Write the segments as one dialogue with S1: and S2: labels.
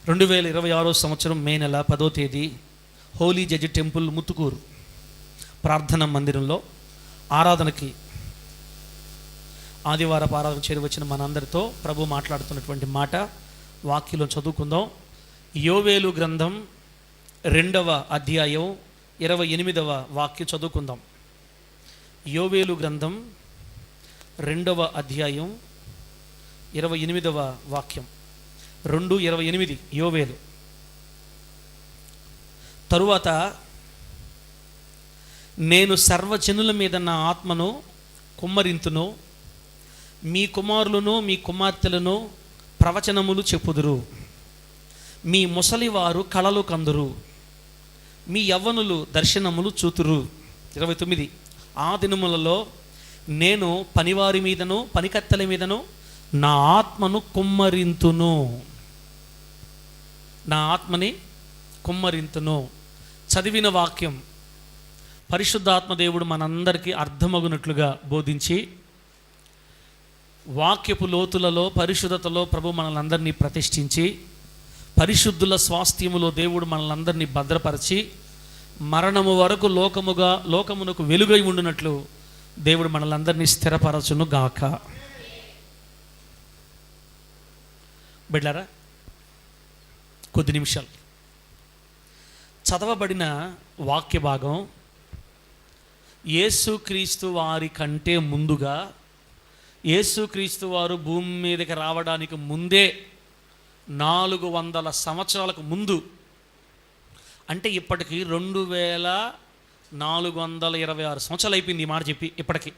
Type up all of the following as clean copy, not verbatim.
S1: 2026 సంవత్సరం మే నెల 10వ తేదీ హోలీ జడ్జి టెంపుల్ ముత్తుకూరు ప్రార్థనా మందిరంలో ఆరాధనకి ఆదివారపు ఆరాధన చేరి వచ్చిన మనందరితో ప్రభు మాట్లాడుతున్నటువంటి మాట వాక్యంలో చదువుకుందాం. యోవేలు గ్రంథం 2వ అధ్యాయం 28వ వాక్యం చదువుకుందాం. యోవేలు గ్రంథం 2వ అధ్యాయం 28వ వాక్యం. 2:28 యోవేలు. తరువాత నేను సర్వజనుల మీద నా ఆత్మను కుమ్మరింతును, మీ కుమారులను మీ కుమార్తెలను ప్రవచనములు చెప్పుదురు, మీ ముసలివారు కలలు కందురు, మీ యవ్వనులు దర్శనములు చూతురు. 29 ఆ దినములలో నేను పనివారి మీదను పనికత్తెల మీదను నా ఆత్మను కుమ్మరింతును, నా ఆత్మని కుమ్మరింతును. చదివిన వాక్యం పరిశుద్ధాత్మ దేవుడు మనందరికీ అర్థమగునట్లుగా బోధించి వాక్యపు లోతులలో పరిశుద్ధతలో ప్రభు మనల్ని ప్రతిష్ఠించి పరిశుద్ధుల స్వాస్థ్యములో దేవుడు మనల్ని భద్రపరిచి మరణము వరకు లోకమునకు వెలుగై ఉండునట్లు దేవుడు మనల్ని స్థిరపరచును గాక. బిడ్డారా, కొద్ది నిమిషాలు చదవబడిన వాక్య భాగం యేసుక్రీస్తు వారి కంటే ముందుగా, యేసుక్రీస్తు వారు భూమి మీదకి రావడానికి ముందే 400 సంవత్సరాలకు ముందు, అంటే ఇప్పటికి 2426 సంవత్సరాలు అయిపోయింది ఈ మాట చెప్పి. ఇప్పటికి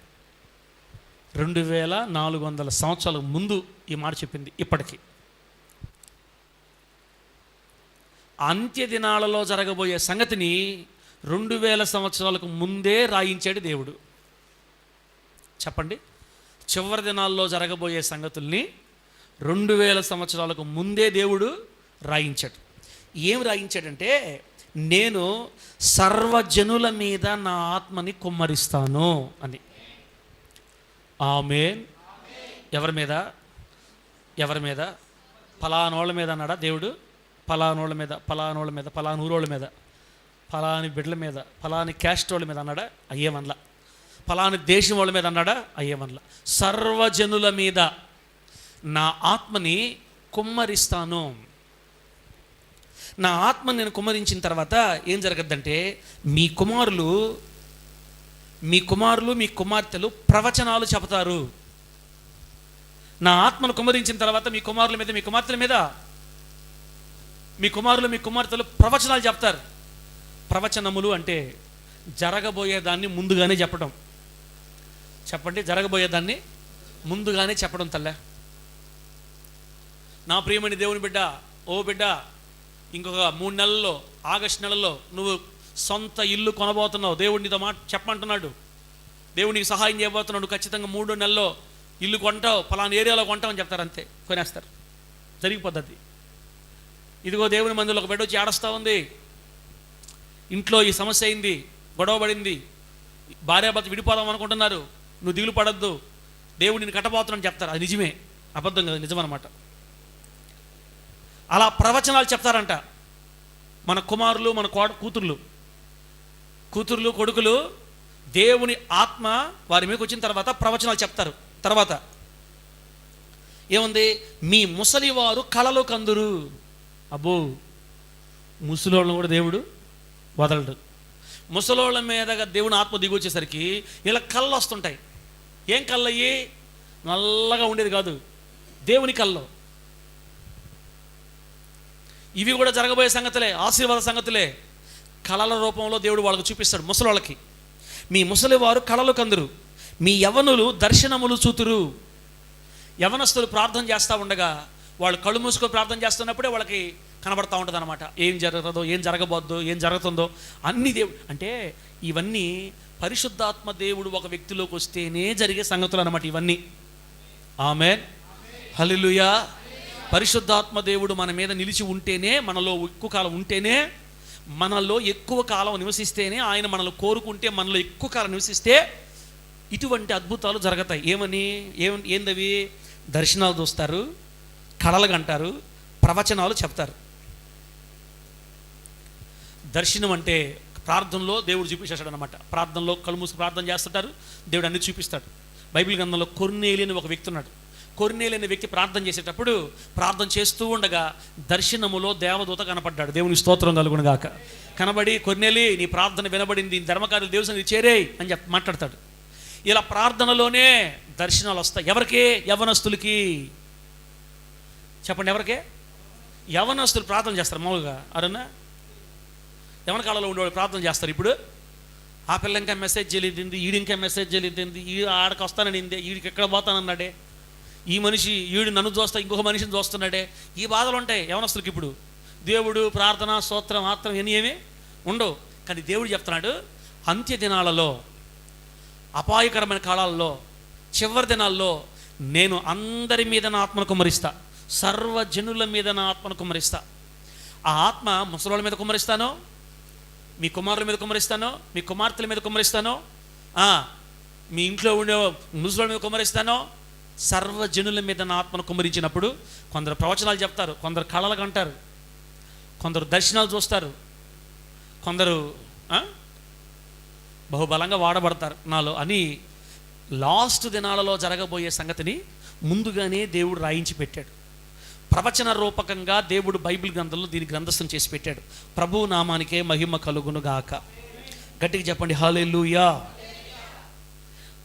S1: 2400 సంవత్సరాలకు ముందు ఈ మాట చెప్పింది. ఇప్పటికి అంత్య దినాలలో జరగబోయే సంగతిని 2000 సంవత్సరాలకు ముందే రాయించాడు దేవుడు. చెప్పండి, చివరి దినాల్లో జరగబోయే సంగతుల్ని 2000 సంవత్సరాలకు ముందే దేవుడు రాయించాడు. ఏం రాయించాడంటే, నేను సర్వజనుల మీద నా ఆత్మని కుమ్మరిస్తాను అని. ఆమేన్. ఎవరి మీద? ఎవరి మీద? ఫలానోళ్ళ మీద అన్నాడా దేవుడు? ఫలానోళ్ళ మీద, ఫలానోళ్ళ మీద, ఫలానూరోళ్ళ మీద, ఫలాని బిడ్డల మీద, ఫలాని క్యాస్ట్ వాళ్ళ మీద అన్నాడా? అయ్యేమనలా. ఫలాని దేశం వాళ్ళ మీద అన్నాడా? అయ్యేమనలా. సర్వజనుల మీద నా ఆత్మని కుమ్మరిస్తాను. నా ఆత్మని నేను కుమ్మరించిన తర్వాత ఏం జరగద్దంటే, మీ కుమారులు మీ కుమార్తెలు ప్రవచనాలు చెబుతారు. నా ఆత్మను కుమ్మరించిన తర్వాత మీ కుమారుల మీద మీ కుమార్తెల మీద మీ కుమారులు మీ కుమార్తెలు ప్రవచనాలు చెప్తారు. ప్రవచనములు అంటే జరగబోయేదాన్ని ముందుగానే చెప్పడం. చెప్పండి, జరగబోయేదాన్ని ముందుగానే చెప్పడం. తల్లే, నా ప్రియమైన దేవుని బిడ్డ, ఓ బిడ్డ, ఇంకొక 3 నెలల్లో, ఆగస్టు నెలలో నువ్వు సొంత ఇల్లు కొనబోతున్నావు. దేవుడు నీతో మాట చెప్పమంటున్నాడు. దేవుడు నీకు సహాయం చేయబోతున్నాడు. నువ్వు ఖచ్చితంగా 3 నెలల్లో ఇల్లు కొంటావు, ఫలానా ఏరియాలో కొంటావు అని చెప్తారు. అంతే, కొనేస్తారు. జరిగిపోద్ది. ఇదిగో దేవుని మందిలో ఒక బిడ్డ వచ్చి ఏడుస్తూ ఉంది, ఇంట్లో ఈ సమస్య అయింది, గొడవ పడింది, భార్యాభర్త విడిపోదాం అనుకుంటున్నారు, నువ్వు దిగులు పడద్దు, దేవుడు నిన్ను కట్టబోతున్నాను చెప్తారు. అది నిజమే, అబద్ధం కదా, నిజమన్నమాట. అలా ప్రవచనాలు చెప్తారంట మన కుమారులు, మన కూతుర్లు కొడుకులు. దేవుని ఆత్మ వారి మీదకి వచ్చిన తర్వాత ప్రవచనాలు చెప్తారు. తర్వాత ఏముంది? మీ ముసలివారు కలలు కందురు. అబ్బో, ముసలోళ్ళని కూడా దేవుడు వదలడు. ముసలోళ్ళ మీదగా దేవుని ఆత్మ దిగి వచ్చేసరికి ఇలా కళ్ళు వస్తుంటాయి. ఏం కళ్ళు అయ్యి? నల్లగా ఉండేది కాదు, దేవుని కళ్ళు. ఇవి కూడా జరగబోయే సంగతులే, ఆశీర్వాద సంగతులే. కళల రూపంలో దేవుడు వాళ్ళకు చూపిస్తాడు. ముసలోళ్ళకి, మీ ముసలివారు కళలు కందురు, మీ యవ్వనులు దర్శనములు చూతురు. యవనస్తులు ప్రార్థన చేస్తూ ఉండగా, వాళ్ళు కళ్ళు మూసుకొని ప్రార్థన చేస్తున్నప్పుడే వాళ్ళకి కనబడతా ఉంటుంది అనమాట. ఏం జరుగుతుందో, ఏం జరగబోద్దో, ఏం జరుగుతుందో అన్నీ దేవుడు. అంటే ఇవన్నీ పరిశుద్ధాత్మ దేవుడు ఒక వ్యక్తిలోకి వస్తేనే జరిగే సంగతులు అనమాట ఇవన్నీ. ఆమేన్, హల్లెలూయా. పరిశుద్ధాత్మ దేవుడు మన మీద నిలిచి ఉంటేనే, మనలో ఎక్కువ కాలం ఉంటేనే, మనలో ఎక్కువ కాలం నివసిస్తేనే, ఆయన మనలో కోరుకుంటే, మనలో ఎక్కువ కాలం నివసిస్తే ఇటువంటి అద్భుతాలు జరుగుతాయి. ఏందవి? దర్శనాలు చూస్తారు, కళలు కంటారు, ప్రవచనాలు చెప్తారు. దర్శనం అంటే ప్రార్థనలో దేవుడు చూపించేశాడు అనమాట. ప్రార్థనలో కళ్ళు మూసి ప్రార్థన చేస్తుంటారు, దేవుడు అన్ని చూపిస్తాడు. బైబిల్ గ్రంథంలో కొర్నేలి అని ఒక వ్యక్తి ఉన్నాడు. కొర్నేలి అనే వ్యక్తి ప్రార్థన చేసేటప్పుడు ప్రార్థన చేస్తూ ఉండగా దర్శనములో దేవదూత కనపడ్డాడు. దేవుని స్తోత్రం కలుగును గాక. కనబడి, కొర్నేలి నీ ప్రార్థన వినబడింది, ధర్మకార్యాలు దేవుని చేరేయ్ అని మాట్లాడతాడు. ఇలా ప్రార్థనలోనే దర్శనాలు వస్తాయి. ఎవరికి? యవనస్తులకి. చెప్పండి, ఎవరికే? యవనస్తులు ప్రార్థన చేస్తారు మామూలుగా. అరన్నా యవన కాలంలో ఉండేవాళ్ళు ప్రార్థన చేస్తారు. ఇప్పుడు ఆ పిల్ల ఇంకా మెసేజ్ చేయలేదండి, ఈడు ఇంకా మెసేజ్ చేయలేదండి, ఈడు ఆడకి వస్తాననిందే, ఈడికి ఎక్కడ పోతానన్నాడే, ఈ మనిషి ఈడు నన్ను చూస్తా ఇంకొక మనిషిని చూస్తున్నాడే, ఈ బాధలు ఉంటాయి యవనస్తులకి. ఇప్పుడు దేవుడు ప్రార్థన స్తోత్రం మాత్రం ఏమీ ఉండవు. కానీ దేవుడు చెప్తున్నాడు, అంత్య దినాలలో, అపాయకరమైన కాలాల్లో, చివరి దినాల్లో నేను అందరి మీద నా ఆత్మను కుమ్మరిస్తా, సర్వజనుల మీద నా ఆత్మను కుమ్మరిస్తా. ఆ ఆత్మ ముసలోళ్ళ మీద కుమ్మరిస్తానో, మీ కుమారుల మీద కుమ్మరిస్తానో, మీ కుమార్తెల మీద కుమ్మరిస్తానో, మీ ఇంట్లో ఉండే ముసలోళ్ళ మీద కుమ్మరిస్తానో, సర్వజనుల మీద నా ఆత్మను కుమ్మరించినప్పుడు కొందరు ప్రవచనాలు చెప్తారు, కొందరు కళలు కంటారు, కొందరు దర్శనాలు చూస్తారు, కొందరు బహుబలంగా వాడబడతారు నాలో అని లాస్ట్ దినాలలో జరగబోయే సంగతిని ముందుగానే దేవుడు రాయించి పెట్టాడు. ప్రవచన రూపకంగా దేవుడు బైబిల్ గ్రంథంలో దీని గ్రంథస్థం చేసి పెట్టాడు. ప్రభు నామానికే మహిమ కలుగును గాక. గట్టిగా చెప్పండి హల్లెలూయా.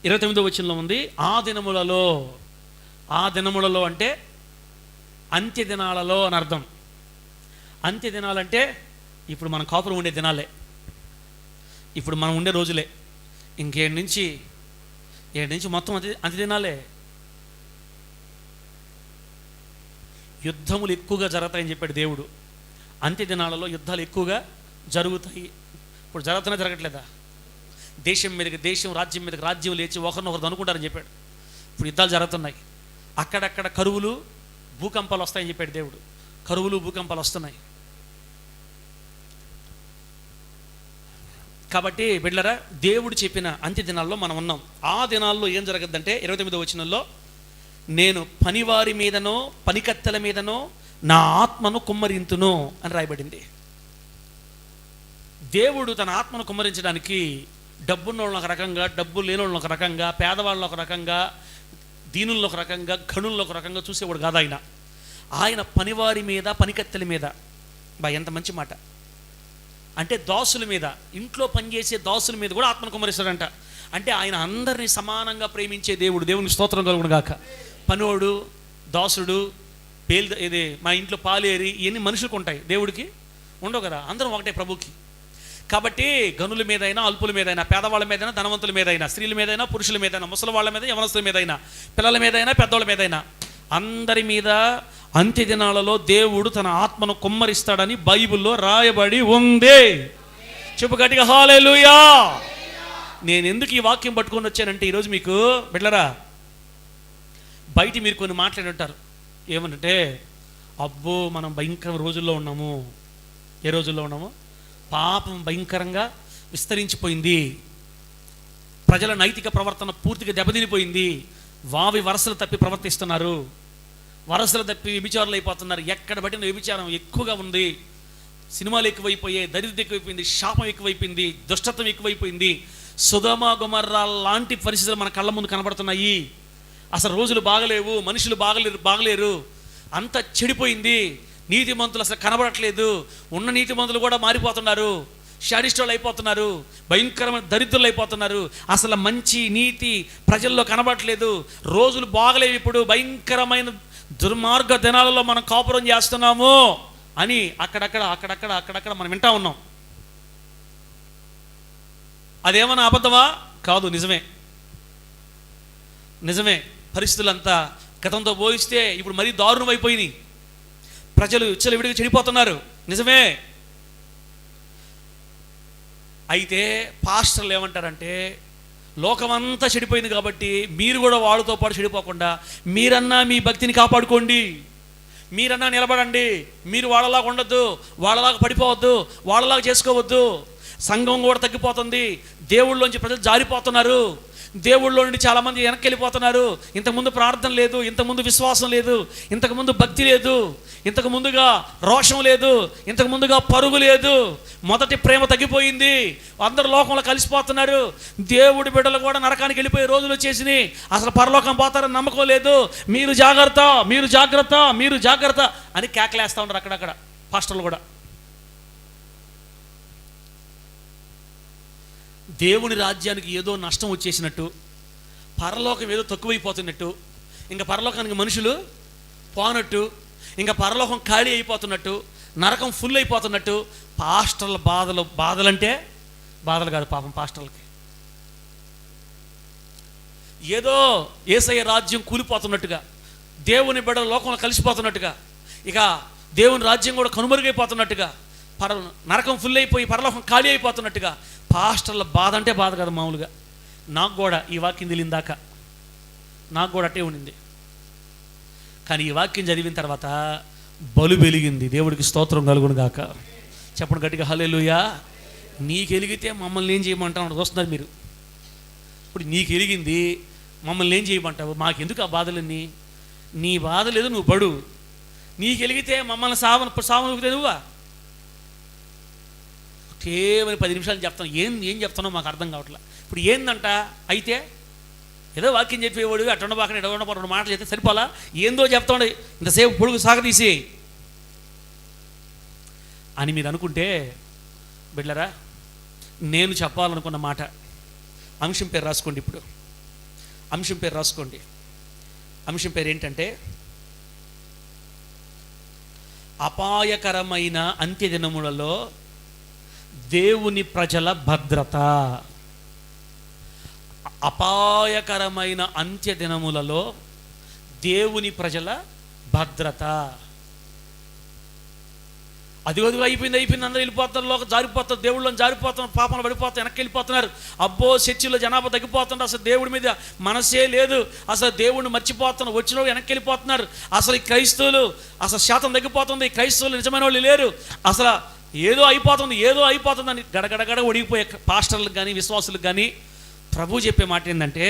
S1: 29వ వచనంలో ఉంది, ఆ దినములలో. ఆ దినములలో అంటే అంత్య దినాలలో అని అర్థం. అంత్య దినాలంటే ఇప్పుడు మనం కాపురం ఉండే దినాలే, ఇప్పుడు మనం ఉండే రోజులే. ఇంకేడు నుంచి మొత్తం అంత్య దినాలే. యుద్ధములు ఎక్కువగా జరుగుతాయని చెప్పాడు దేవుడు. అంత్య దినాలలో యుద్ధాలు ఎక్కువగా జరుగుతాయి. ఇప్పుడు జరగట్లేదా? దేశం మీదకి దేశం, రాజ్యం మీదకి రాజ్యం లేచి ఒకరినొకరు అనుకుంటారని చెప్పాడు. ఇప్పుడు యుద్ధాలు జరుగుతున్నాయి. అక్కడక్కడ కరువులు, భూకంపాలు వస్తాయని చెప్పాడు దేవుడు. కరువులు, భూకంపాలు వస్తున్నాయి. కాబట్టి బిడ్డలారా, దేవుడు చెప్పిన అంత్య దినాల్లో మనం ఉన్నాం. ఆ దినాల్లో ఏం జరగద్దంటే 29వ వచనంలో, నేను పనివారి మీదనో పనికత్తెల మీదనో నా ఆత్మను కుమ్మరింతును అని రాయబడింది. దేవుడు తన ఆత్మను కుమ్మరించడానికి డబ్బున్న వాళ్ళని ఒక రకంగా, డబ్బు లేని వాళ్ళని ఒక రకంగా, పేదవాళ్ళని ఒక రకంగా, దీనుల్లో ఒక రకంగా, గనుల్లో ఒక రకంగా చూసేవాడు కాదు ఆయన. ఆయన పనివారి మీద, పనికత్తెల మీద, ఎంత మంచి మాట అంటే, దాసుల మీద, ఇంట్లో పనిచేసే దాసుల మీద కూడా ఆత్మను కుమ్మరిస్తాడంట. అంటే ఆయన అందరినీ సమానంగా ప్రేమించే దేవుడు. దేవుని స్తోత్రం కలుగును గాక. పనోడు, దాసుడు, ఇది మా ఇంట్లో పాలేరి, ఇవన్నీ మనుషులకు ఉంటాయి, దేవుడికి ఉండవు కదా. అందరం ఒకటే ప్రభుకి. కాబట్టి గనుల మీదైనా, అల్పుల మీదైనా, పేదవాళ్ళ మీదైనా, ధనవంతుల మీదైనా, స్త్రీల మీదైనా, పురుషుల మీదైనా, ముసలి వాళ్ళ మీద, యవనస్తుల మీదైనా, పిల్లల మీదైనా, పెద్దవాళ్ళ మీదైనా, అందరి మీద అంత్య దినాలలో దేవుడు తన ఆత్మను కుమ్మరిస్తాడని బైబిల్లో రాయబడి ఉంది. చెప్పు గట్టిగా హల్లెలూయా. నేను ఎందుకు ఈ వాక్యం పట్టుకొని వచ్చానంటే, ఈరోజు మీకు బిడ్డలారా, బయట మీరు కొన్ని మాట్లాడి ఉంటారు. ఏమనంటే, అబ్బో మనం భయంకర రోజుల్లో ఉన్నాము. ఏ రోజుల్లో ఉన్నాము? పాపం భయంకరంగా విస్తరించిపోయింది, ప్రజల నైతిక ప్రవర్తన పూర్తిగా దెబ్బతినిపోయింది, వావి వరసలు తప్పి ప్రవర్తిస్తున్నారు, వరసలు తప్పి వ్యభిచారులు అయిపోతున్నారు, ఎక్కడ పట్టిన వ్యభిచారం ఎక్కువగా ఉంది, సినిమాలు ఎక్కువైపోయాయి, దరిద్రం ఎక్కువైపోయింది, శాపం ఎక్కువైపోయింది, దుష్టత్వం ఎక్కువైపోయింది, సొదొమ గొమొర్రా లాంటి పరిస్థితులు మన కళ్ళ ముందు కనబడుతున్నాయి. అసలు రోజులు బాగలేవు, మనుషులు బాగలేరు, అంత చెడిపోయింది, నీతిమంతులు అసలు కనబడట్లేదు, ఉన్న నీతిమంతులు కూడా మారిపోతున్నారు, శాడిస్టులు అయిపోతున్నారు, భయంకరమైన దరిద్రులు అయిపోతున్నారు, అసలు మంచి నీతి ప్రజల్లో కనబడట్లేదు, రోజులు బాగలేవు, ఇప్పుడు భయంకరమైన దుర్మార్గ దినాలలో మనం కాపురం చేస్తున్నాము అని అక్కడక్కడ మనం వింటా ఉన్నాం. అదేమన్నా అబద్ధమా? కాదు, నిజమే. పరిస్థితులంతా గతంతో పోలిస్తే ఇప్పుడు మరీ దారుణం అయిపోయినాయి. ప్రజలు విచ్చలవిడిగా చెడిపోతున్నారు, నిజమే. అయితే పాస్టర్లు ఏమంటారంటే, లోకమంతా చెడిపోయింది కాబట్టి మీరు కూడా వాళ్ళతో పాటు చెడిపోకుండా మీరన్నా మీ భక్తిని కాపాడుకోండి, మీరన్నా నిలబడండి, మీరు వాళ్ళలాగా ఉండొద్దు, వాళ్ళలాగా పడిపోవద్దు, వాళ్ళలాగా చేసుకోవద్దు, సంఘం కూడా తగ్గిపోతుంది, దేవుళ్ళలోంచి ప్రజలు జారిపోతున్నారు, దేవుళ్ళలో నుండి చాలామంది వెనక్కి వెళ్ళిపోతున్నారు. ఇంతకుముందు ప్రార్థన లేదు, ఇంతకుముందు విశ్వాసం లేదు, ఇంతకుముందు భక్తి లేదు, ఇంతకు ముందుగా రోషం లేదు, ఇంతకు ముందుగా పరుగు లేదు, మొదటి ప్రేమ తగ్గిపోయింది. అందరు లోకంలో కలిసిపోతున్నారు. దేవుడి బిడ్డలు కూడా నరకానికి వెళ్ళిపోయే రోజులు వచ్చేసినాయి. అసలు పరలోకం పోతారని నమ్మకం లేదు. మీరు జాగ్రత్త, మీరు జాగ్రత్త, మీరు జాగ్రత్త అని కేకలేస్తూ ఉన్నారు అక్కడక్కడ పాస్టర్లు కూడా. దేవుని రాజ్యానికి ఏదో నష్టం వచ్చేసినట్టు, పరలోకం ఏదో తక్కువైపోతున్నట్టు, ఇంకా పరలోకానికి మనుషులు పోనట్టు, ఇంకా పరలోకం ఖాళీ అయిపోతున్నట్టు, నరకం ఫుల్ అయిపోతున్నట్టు పాస్టర్ల బాధలంటే బాధలు కాదు పాపం పాస్టర్లకి. ఏదో యేసయ్య రాజ్యం కూలిపోతున్నట్టుగా, దేవుని బిడ్డల లోకంలో కలిసిపోతున్నట్టుగా, ఇక దేవుని రాజ్యం కూడా కనుమరుగైపోతున్నట్టుగా, నరకం ఫుల్ అయిపోయి పరలోకం ఖాళీ అయిపోతున్నట్టుగా పాస్టర్ల బాధ అంటే బాధ కాదు మామూలుగా. నాకు కూడా ఈ వాక్యం తెలియదాకా నాకు కూడా అట్టే ఉండింది. కానీ ఈ వాక్యం చదివిన తర్వాత బలు వెలిగింది. దేవుడికి స్తోత్రం కలుగును గాక. చెప్పండి గట్టిగా హల్లెలూయా. నీకు వెలిగితే మమ్మల్ని ఏం చేయమంటావు చూస్తున్నారు మీరు. ఇప్పుడు నీకు వెలిగింది, మమ్మల్ని ఏం చేయమంటావు? మాకెందుకు ఆ బాధలన్నీ? నీ బాధ లేదు, నువ్వు పడు. నీకు వెలిగితే మమ్మల్ని సావనుకుతే నువ్వా? కేవలం 10 నిమిషాలు చెప్తాను. ఏం చెప్తానో మాకు అర్థం కావట్లేదు. ఇప్పుడు ఏందంట? అయితే ఏదో వాక్యం చెప్పేవాడు అట్ట బాగా ఎడవడం 2 మాటలు చెప్తే సరిపోలా? ఏందో చెప్తాడు ఇంతసేపు పొడుగు సాగదీసి అని మీరు అనుకుంటే బిడ్డలారా, నేను చెప్పాలనుకున్న మాట అంశం పేరు రాసుకోండి. ఇప్పుడు అంశం పేరు రాసుకోండి. అంశం పేరు ఏంటంటే అపాయకరమైన అంత్యదినములలో దేవుని ప్రజల భద్రత. అపాయకరమైన అంత్యదినములలో దేవుని ప్రజల భద్రత. అదిగదిగా అయిపోయింది, అందరూ వెళ్ళిపోతున్నారు, జారిపోతారు, దేవుళ్ళని జారిపోతున్నారు, పాపంలో పడిపోతారు, వెనక్కి వెళ్ళిపోతున్నారు. అబ్బో చర్చిలో జనాభా తగ్గిపోతున్నారు, అసలు దేవుడి మీద మనసే లేదు, అసలు దేవుడిని మర్చిపోతున్నారు, వచ్చిన వెనక్కి వెళ్ళిపోతున్నారు. అసలు ఈ క్రైస్తవులు అసలు శాతం తగ్గిపోతుంది, క్రైస్తవులు నిజమైన వాళ్ళు లేరు, అసలు ఏదో అయిపోతుందని గడగడగడ ఒడిగిపోయే పాస్టర్లకు కానీ విశ్వాసులకు కానీ ప్రభు చెప్పే మాట ఏంటంటే,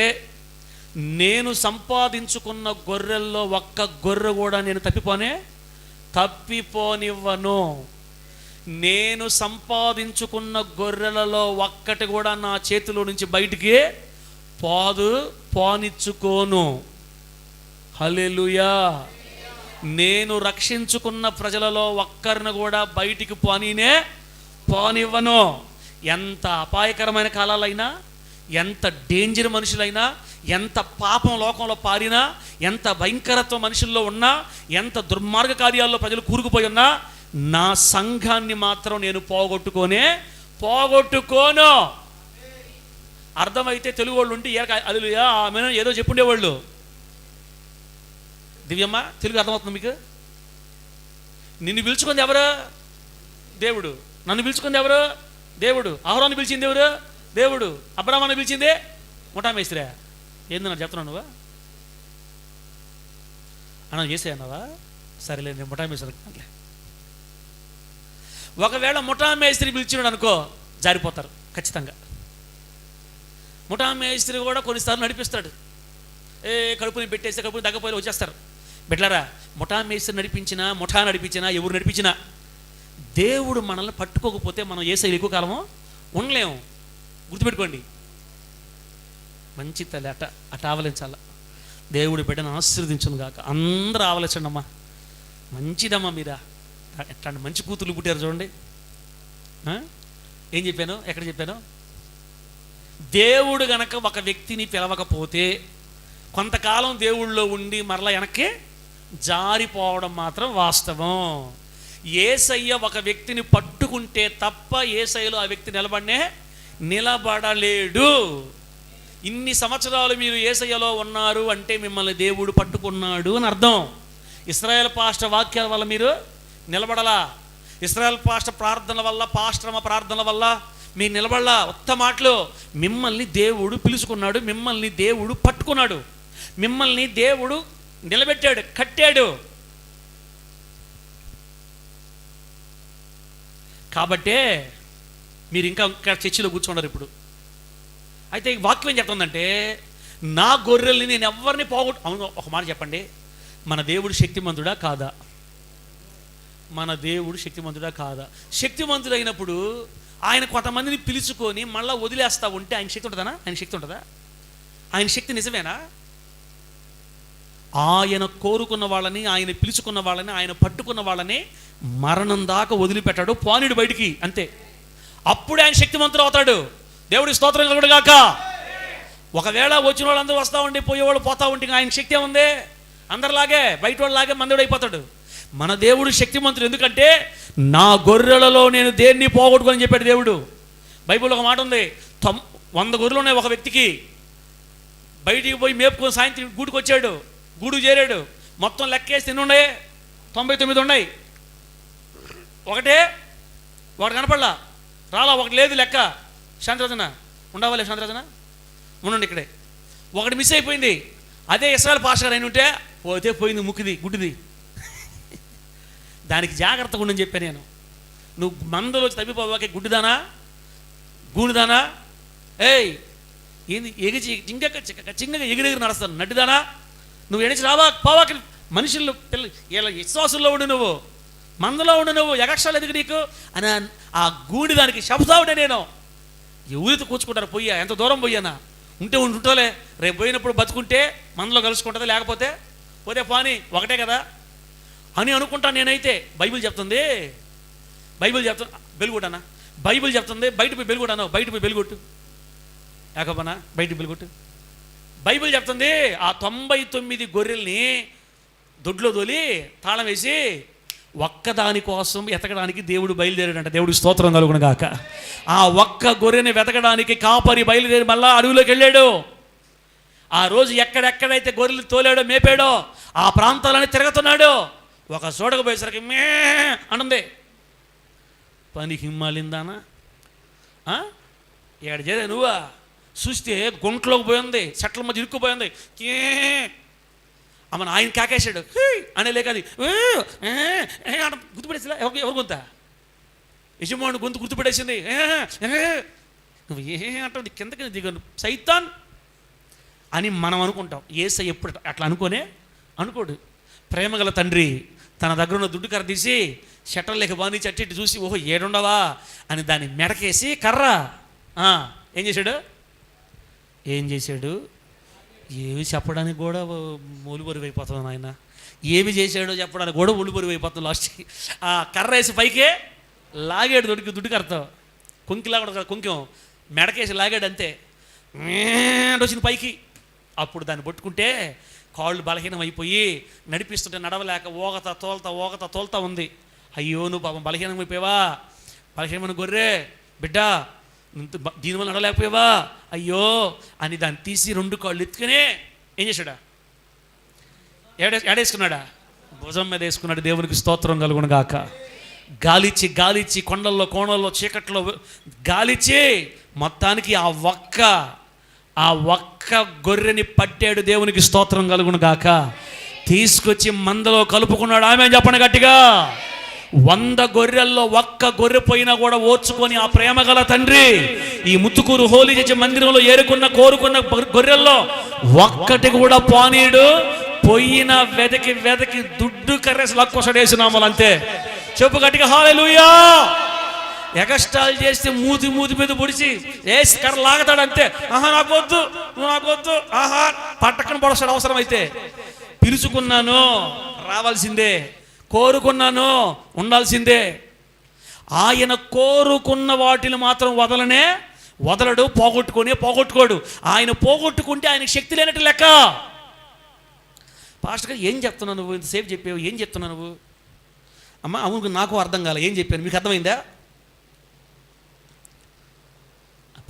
S1: నేను సంపాదించుకున్న గొర్రెల్లో ఒక్క గొర్రె కూడా నేను తప్పిపోనివ్వను. నేను సంపాదించుకున్న గొర్రెలలో ఒక్కటి కూడా నా చేతిలో నుంచి బయటికి పోనిచ్చుకోను. హల్లెలూయా. నేను రక్షించుకున్న ప్రజలలో ఒక్కరిని కూడా బయటికి పోనివ్వను. ఎంత అపాయకరమైన కాలాలైనా, ఎంత డేంజర్ మనుషులైనా, ఎంత పాపం లోకంలో పారినా, ఎంత భయంకరత్వం మనుషుల్లో ఉన్నా, ఎంత దుర్మార్గ కార్యాల్లో ప్రజలు కూరుకుపోయి ఉన్నా, నా సంఘాన్ని మాత్రం నేను పోగొట్టుకోను. అర్థమైతే తెలుగు వాళ్ళు ఉంటే హల్లెలూయా ఆమేన్ ఏదో చెప్పుండేవాళ్ళు. దివ్యమ్మ, తెలుగు అర్థమవుతుంది మీకు? నిన్ను పిలుచుకుంది ఎవరు? దేవుడు. నన్ను పిలుచుకుంది ఎవరు? దేవుడు. అహరోను పిలిచింది ఎవరు? దేవుడు. అబ్రాహామును పిలిచింది ముఠా మేస్త్రి. ఏంది నాకు చెప్తున్నావు నువ్వు? అన్న చేసే అన్నావా? సరేలే, నేను ముఠా మేస్త్రి. ఒకవేళ ముఠా మేస్త్రి పిలిచినాడు అనుకో, జారిపోతారు ఖచ్చితంగా. ముఠా మేస్త్రి కూడా కొన్నిసార్లు నడిపిస్తాడు. కడుపుని పెట్టేస్తే కడుపుని దగ్గపోయి వచ్చేస్తారు. బిడ్డలారా, ముఠా మేస్త్రి నడిపించినా, ఎవరు నడిపించినా దేవుడు మనల్ని పట్టుకోకపోతే మనం యేసయ్యలో ఎక్కువ కాలము ఉండలేము. గుర్తుపెట్టుకోండి. మంచి తల్లి అట ఆవలించాల. దేవుడి బిడ్డను ఆశీర్వదించును గాక. అందరూ ఆవలించండి అమ్మా. మంచిదమ్మా మీరా. ఎట్లాంటి మంచి కూతుర్లు పుట్టారు చూడండి. ఏం చెప్పాను? ఎక్కడ చెప్పాను? దేవుడు గనక ఒక వ్యక్తిని పిలవకపోతే కొంతకాలం దేవుళ్ళలో ఉండి మరలా వెనక్కి జారిపోవడం మాత్రం వాస్తవం. యేసయ్య ఒక వ్యక్తిని పట్టుకుంటే తప్ప యేసయ్యలో ఆ వ్యక్తి నిలబడలేడు. ఇన్ని సంవత్సరాలు మీరు యేసయ్యలో ఉన్నారు అంటే మిమ్మల్ని దేవుడు పట్టుకున్నాడు అని అర్థం. ఇశ్రాయేల్ పాస్టర్ వాక్యాల వల్ల మీరు నిలబడలా. ఇశ్రాయేల్ పాస్టర్ ప్రార్థనల వల్ల, పాస్టర్మ ప్రార్థనల వల్ల మీరు నిలబడలా. ఒక్క మాటలో మిమ్మల్ని దేవుడు పిలుచుకున్నాడు, మిమ్మల్ని దేవుడు పట్టుకున్నాడు, మిమ్మల్ని దేవుడు నిలబెట్టాడు, కట్టాడు. కాబట్టే మీరు ఇంకా చర్చిలో కూర్చున్నారు. ఇప్పుడు అయితే ఈ వాక్యం ఏం చెప్తుందంటే, నా గొర్రెల్ని నేను ఎవరిని అవును, ఒక మాట చెప్పండి, మన దేవుడు శక్తిమంతుడా కాదా? మన దేవుడు శక్తిమంతుడా కాదా? శక్తిమంతుడు అయినప్పుడు ఆయన కొంతమందిని పిలుచుకొని మళ్ళీ వదిలేస్తా ఉంటే ఆయన శక్తి ఉంటుందా? ఆయన శక్తి ఉంటుందా? ఆయన శక్తి నిజమేనా? ఆయన కోరుకున్న వాళ్ళని, ఆయన పిలుచుకున్న వాళ్ళని, ఆయన పట్టుకున్న వాళ్ళని మరణం దాకా వదిలిపెట్టాడు, పానుడు బయటికి, అంతే. అప్పుడే ఆయన శక్తిమంతుడు అవుతాడు. దేవుడి స్తోత్రం కలుగును గాక. ఒకవేళ వచ్చిన వాళ్ళందరూ వస్తూ ఉండి పోయేవాళ్ళు పోతా ఉంటే ఆయన శక్తి ఏముంది? అందరిలాగే బయట వాళ్ళలాగే మందుడు అయిపోతాడు. మన దేవుడు శక్తిమంతుడు. ఎందుకంటే నా గొర్రెలలో నేను దేన్ని పోగొట్టుకొని చెప్పాడు దేవుడు. బైబిల్లో ఒక మాట ఉంది, 100 గొర్రెలు ఉన్నాయి ఒక వ్యక్తికి. బయటికి పోయి మేపుకొని సాయంత్రం గూడుకు వచ్చాడు, గూడు చేరాడు. మొత్తం లెక్కేసి ఎన్ని ఉన్నాయి? 99 ఉన్నాయి. ఒకటే వాడు కనపడలా, రాలా, ఒకటి లేదు లెక్క. శాంతిరాజన ఉండవాలి, శాంతిరాజన ఉండండి ఇక్కడే. ఒకటి మిస్ అయిపోయింది. అదే ఇస్రాయల్ పాష గారు అయిన ఉంటే పోతే పోయింది, ముక్కిది గుడ్డిది. దానికి జాగ్రత్తగా ఉండని చెప్పాను నేను. నువ్వు మందలో తప్పిపోవాకే గుడ్డిదానా, గూనిదానా, ఏయ్ ఏంది ఎగిచి చింగగా ఎగిరెగిరి నడుస్తాను నడ్డిదానా, నువ్వు ఎడిచి రావా పోవాకి. మనుషుల్లో పిల్లలు ఇలా విశ్వాసంలో ఉండి నువ్వు, మందలో ఉండి నువ్వు, ఎగక్షాలు ఎదుగు నీకు అని ఆ గూడి దానికి శబ్దావుడే. నేను ఎవరితో కూర్చుకుంటారు? పోయా, ఎంత దూరం పోయానా? ఉంటే ఉంటుంటోలే, రేపు పోయినప్పుడు బతుకుంటే మనలో కలుసుకుంటుంది, లేకపోతే పోతే పాని ఒకటే కదా అని అనుకుంటాను నేనైతే. బైబిల్ చెప్తుంది, బెలుగుడనా, బైబిల్ చెప్తుంది బయట పోయి బెలుగుడాను, బయట పోయి బెలుగొట్టు ఏకపనా, బయట బెలుగొట్టు. బైబిల్ చెప్తుంది ఆ 99 గొర్రెల్ని దొడ్లో తోలి తాళం వేసి ఒక్కదాని కోసం వెతకడానికి దేవుడు బయలుదేరాడంట. దేవుడు స్తోత్రం కలుగును గాక. ఆ ఒక్క గొర్రెని వెతకడానికి కాపరి బయలుదేరి మళ్ళా అడవిలోకి వెళ్ళాడు. ఆ రోజు ఎక్కడెక్కడైతే గొర్రెలు తోలాడో మేపాడో ఆ ప్రాంతాలని తిరుగుతున్నాడు. ఒక చోటకు పోయేసరికి మే అనంది. పని హిమ్మాలిందానా ఇక్కడ చేరే నువ్వా? చూస్తే గుంట్లోకి పోయింది, చెట్ల మధ్య ఇరుక్కుపోయింది. అమ్మను ఆయన కాకేశాడు అనే లేక అది గుర్తుపడేసి ఎవరు గొంత యజమానుడు గొంతు గుర్తుపడేసింది. నువ్వు అంటావు కిందకి దిగను సైతాన్ అని మనం అనుకుంటాం. యేసయ్య ఎప్పుడు అట్లా అనుకోడు. ప్రేమగల తండ్రి తన దగ్గర ఉన్న దుడ్డు కర్ర తీసి షట్టలు లేక బాని చట్టి చూసి ఓహో ఏడుండవా అని దాన్ని మెడకేసి కర్ర ఏం చేశాడు? ఏమి చెప్పడానికి కూడా ఒళ్ళు బరువు అయిపోతుంది ఆయన. ఏమి చేశాడో చెప్పడానికి కూడా ఒళ్ళు బరువు అయిపోతుంది. లాస్ట్కి ఆ కర్ర వేసి పైకే లాగాడు దుడ్డు కర్రతో. కొంకిలాగా కొంచెం మెడకేసి లాగాడు అంతే. వచ్చింది పైకి. అప్పుడు దాన్ని పట్టుకుంటే కాళ్ళు బలహీనం అయిపోయి నడిపిస్తుంటే నడవలేక ఓగత తోల్తా ఉంది. అయ్యో నువ్వు పాపం బలహీనం అయిపోయావా, బలహీనమైన గొర్రె బిడ్డ, దీనివల్ల నడలేకపోయావా అయ్యో అని దాన్ని తీసి 2 కాళ్ళు ఎత్తుకునే ఏం చేశాడా? ఏడేసుకున్నాడా? భుజం మీద వేసుకున్నాడు. దేవునికి స్తోత్రం కలుగును గాక. గాలిచ్చి కొండల్లో కోణల్లో చీకట్లో గాలిచ్చి మొత్తానికి ఆ ఒక్క గొర్రెని పట్టాడు. దేవునికి స్తోత్రం కలుగును గాక. తీసుకొచ్చి మందలో కలుపుకున్నాడు. ఆమె చెప్పండి గట్టిగా. 100 గొర్రెల్లో ఒక్క గొర్రె పోయినా కూడా ఓర్చుకొని ఆ ప్రేమ గల తండ్రి ఈ ముత్తుకూరు హోలీ చేసే మందిరంలో కోరుకున్న గొర్రెల్లో ఒక్కటి కూడా పోనీడు. పోయిన వెదకి దుడ్డు కర్రేసి లక్కొసడేసినామలు అంతే. చెప్పు గట్టిగా హల్లెలూయా. ఎగస్టాల్ చేస్తే మూతి మీద పొడిచి వేసి కర్ర లాగతాడు అంతే. నాకు వద్దు పట్టకని పొడస్తాడు అవసరం అయితే. పిలుచుకున్నాను రావాల్సిందే, కోరుకున్నాను ఉండాల్సిందే. ఆయన కోరుకున్న వాటిని మాత్రం వదలడు. పోగొట్టుకోడు. ఆయన పోగొట్టుకుంటే ఆయనకు శక్తి లేనట్టు లెక్క. పాస్టర్ గారు ఏం చెప్తున్నావు నువ్వు? ఇంతసేపు చెప్పావు, ఏం చెప్తున్నావు నువ్వు? అమ్మ అవును నాకు అర్థం కాలే, ఏం చెప్పాను మీకు అర్థమైందా?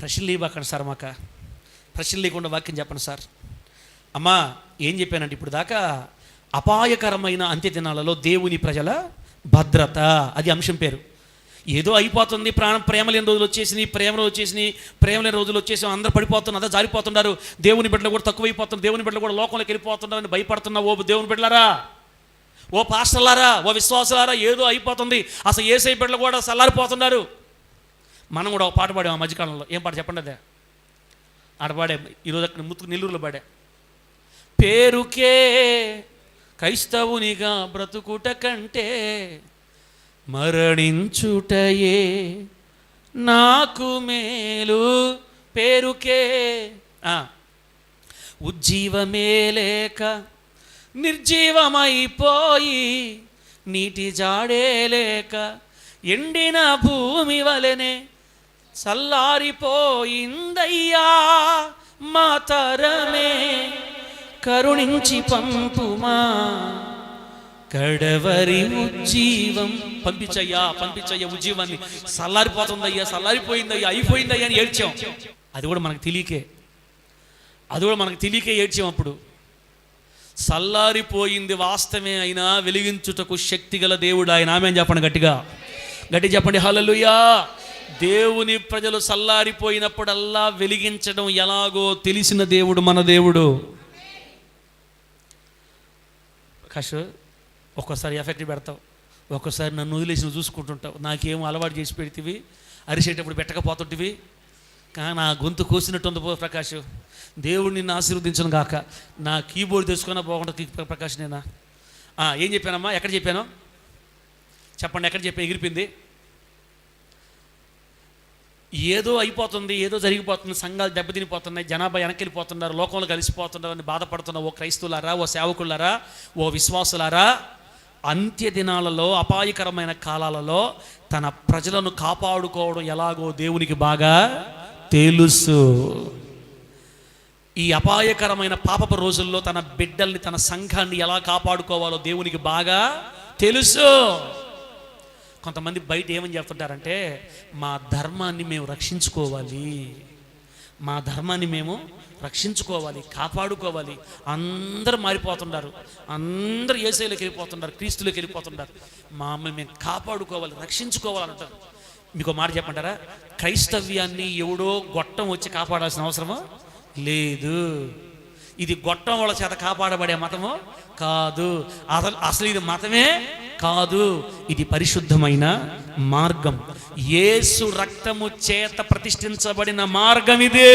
S1: ప్రశ్నలు ఇవ్వకండి సార్, మాకు ప్రశ్నలు లేకుండా వాక్యం చెప్పండి సార్. అమ్మా ఏం చెప్పానంటే ఇప్పుడు దాకా అపాయకరమైన అంత్య దినాలలో దేవుని ప్రజల భద్రత, అది అంశం పేరు. ఏదో అయిపోతుంది, ప్రేమ లేని రోజులు వచ్చేసినాయి, ప్రేమ లేని రోజులు వచ్చేసి అందరూ పడిపోతున్నారు, అదే జారిపోతున్నారు, దేవుని బిడ్డలు కూడా తక్కువైపోతున్నారు, దేవుని బిడ్డలు కూడా లోకంలోకి వెళ్ళిపోతున్నారని భయపడుతున్నా. ఓ దేవుని బిడ్డలారా, ఓ పాస్టర్లారా, ఓ విశ్వాసులారా, ఏదో అయిపోతుంది, అసలు యేసయ్య బిడ్డలు కూడా చల్లారిపోతున్నారు. మనం కూడా ఒక పాట పాడాం ఆ మధ్యకాలంలో. ఏం పాట చెప్పండి? అదే ఆడపాడే ఈరోజు అక్కడ ముత్తుకు నెల్లూరులో పాడా. పేరుకే క్రైస్తవునిగా బ్రతుకుట కంటే మరణించుటయే నాకు మేలు. పేరుకే ఉజ్జీవమే లేక నిర్జీవమైపోయి నీటి జాడే లేక ఎండిన భూమి వలెనే చల్లారిపోయిందయ్యా మా తరమే కరుణించి పంపుమా కడవరి ఉజ్జీవం. పంపించయ్యా ఉజ్జీవాన్ని. చల్లారిపోతుందయ్యా, చల్లారిపోయిందయ్యా, అయిపోయిందయ్యా అని ఏడ్చాం. అది కూడా మనకు తెలియకే ఏడ్చాం. అప్పుడు చల్లారిపోయింది వాస్తవమే అయినా వెలిగించుటకు శక్తి గల దేవుడు ఆయన. ఆమె చెప్పండి, గట్టిగా చెప్పండి హల్లెలూయా. దేవుని ప్రజలు చల్లారిపోయినప్పుడల్లా వెలిగించడం ఎలాగో తెలిసిన దేవుడు మన దేవుడు. కషు ఒక్కోసారి ఎఫెక్ట్ పెడతావు, ఒక్కోసారి నన్ను వదిలేసి నువ్వు చూసుకుంటుంటావు. నాకేమో అలవాటు చేసి పెడితివి, అరిసేటప్పుడు పెట్టకపోతుంటివి. కానీ నా గొంతు కోసినట్టుంది ప్రకాష్. దేవుడు నిన్ను ఆశీర్వదించను గాక. నా కీబోర్డ్ తెచ్చుకున్నా బాగుంటుంది ప్రకాష్. నేనా ఏం చెప్పానమ్మా? ఎక్కడ చెప్పాను చెప్పండి, ఎక్కడ చెప్పా? ఎగిరిపోయింది. ఏదో అయిపోతుంది, ఏదో జరిగిపోతుంది, సంఘాలు దెబ్బతినిపోతున్నాయి, జనాభా వెనక్కి వెళ్ళిపోతున్నారు, లోకంలో కలిసిపోతున్నారు అని బాధపడుతున్న ఓ క్రైస్తవులారా, ఓ సేవకులారా, ఓ విశ్వాసులారా, అంత్య దినాలలో అపాయకరమైన కాలాలలో తన ప్రజలను కాపాడుకోవడం ఎలాగో దేవునికి బాగా తెలుసు. ఈ అపాయకరమైన పాపపు రోజుల్లో తన బిడ్డల్ని, తన సంఘాన్ని ఎలా కాపాడుకోవాలో దేవునికి బాగా తెలుసు. కొంతమంది బయట ఏమని చెప్తుంటారంటే, మా ధర్మాన్ని మేము రక్షించుకోవాలి, కాపాడుకోవాలి. అందరూ మారిపోతున్నారు, అందరూ యేసయ్యలోకి వెళ్ళిపోతున్నారు, క్రీస్తులోకి వెళ్ళిపోతున్నారు. మమ్మల్ని మేము కాపాడుకోవాలి, రక్షించుకోవాలంటారు. మీకు మాట చెప్పంటారా? క్రైస్తవ్యాన్ని ఎవడో గొట్టం వచ్చి కాపాడాల్సిన అవసరమో లేదు. ఇది గొట్టం వాళ్ళ చేత కాపాడబడే మతము కాదు. అసలు ఇది మతమే కాదు, ఇది పరిశుద్ధమైన మార్గం. యేసు రక్తము చేత ప్రతిష్ఠించబడిన మార్గం ఇది.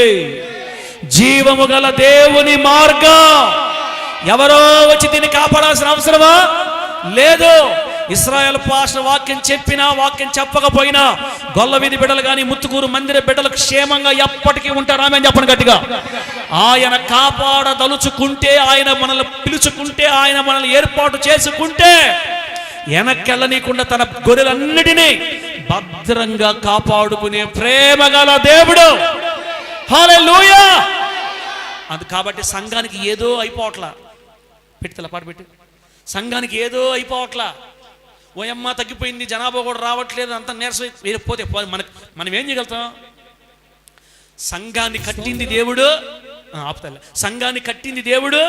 S1: జీవము గల దేవుని మార్గం. ఎవరో వచ్చి దీన్ని కాపాడాల్సిన అవసరమా లేదు. ఇశ్రాయేలు పాస్టర్ వాక్యం చెప్పినా, వాక్యం చెప్పకపోయినా గొల్లవీధి బిడ్డలు కానీ, ముత్తుకూరు మందిర బిడ్డలు క్షేమంగా ఎప్పటికీ ఉంటారు. ఆమె చెప్పండి గట్టిగా. ఆయన కాపాడదలుచుకుంటే, ఆయన మనల్ని పిలుచుకుంటే, ఆయన మనల్ని ఏర్పాటు చేసుకుంటే వెనక్కెళ్ళనీయకుండా తన గొర్రెలన్నిటినీ భద్రంగా కాపాడుకునే ప్రేమ గల దేవుడు. హల్లెలూయా. కాబట్టి సంఘానికి ఏదో అయిపోవట్లా. పెట్టి పాట పెట్టి. సంఘానికి ఏదో అయిపోవట్లా. ఓయమ్మ తగ్గిపోయింది, జనాభా కూడా రావట్లేదు, అంత నీరసం పోతే మనం ఏం చేయగలుగుతాం? సంఘాన్ని కట్టింది దేవుడు. ఆపుతాలే. సంఘాన్ని కట్టింది దేవుడు,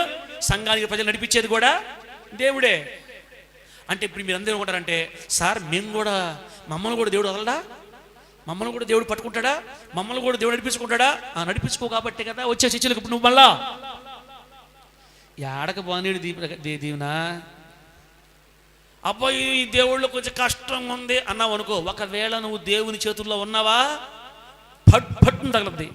S1: సంఘానికి ప్రజలు నడిపించేది కూడా దేవుడే. అంటే ఇప్పుడు మీరు అందరూ ఉంటారంటే, సార్ మేము కూడా, మమ్మల్ని కూడా దేవుడు వదలడా, మమ్మల్ని కూడా దేవుడు పట్టుకుంటాడా, మమ్మల్ని కూడా దేవుడు నడిపించుకుంటాడా? నడిపించుకో కాబట్టే కదా వచ్చే శిష్యులకు ఇప్పుడు నువ్వు మళ్ళా ఏడక బానేడు దీవునా అబ్బాయి ఈ దేవుళ్ళు కొంచెం కష్టంగా ఉంది అన్నావు అనుకో, ఒకవేళ నువ్వు దేవుని చేతుల్లో ఉన్నావా పట్టును తగలద్ది,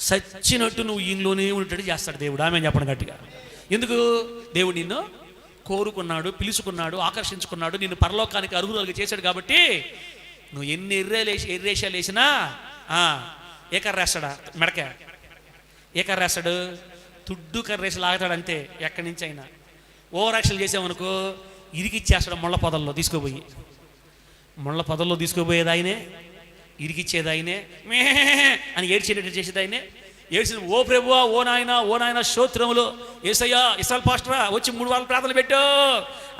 S1: సచ్చినట్టు నువ్వు ఇంట్లోనే ఉండేటట్టు చేస్తాడు దేవుడు. ఆమె చెప్పడం గట్టిగా. ఎందుకు? దేవుడు నిన్ను కోరుకున్నాడు, పిలుచుకున్నాడు, ఆకర్షించుకున్నాడు, నిన్ను పరలోకానికి అర్హులుగా చేశాడు. కాబట్టి నువ్వు ఎన్ని ఎర్రేషాలు వేసినా ఏ కర్రేస్తాడా? మెడక ఏ కర్రేస్తాడు? తుడ్డు కర్రేసి లాగుతాడు అంతే. ఎక్కడి నుంచి అయినా ఓవర్ యాక్షన్ చేసామనుకో ఇరికిచ్చేస్తాడు. ముళ్ళ పొదల్లో తీసుకోబోయేది ఆయనే, ఇరికిచ్చేది ఆయనే, మే అని ఏడ్చేటట్టు చేసేది ఆయనే. ఏడ్చిన ఓ ప్రభువా, ఓ నాయన స్తోత్రములు యేసయ్యా, ఇస్రాయేల్ పాస్టరా వచ్చి 3 వారాలు ప్రార్థన పెట్టు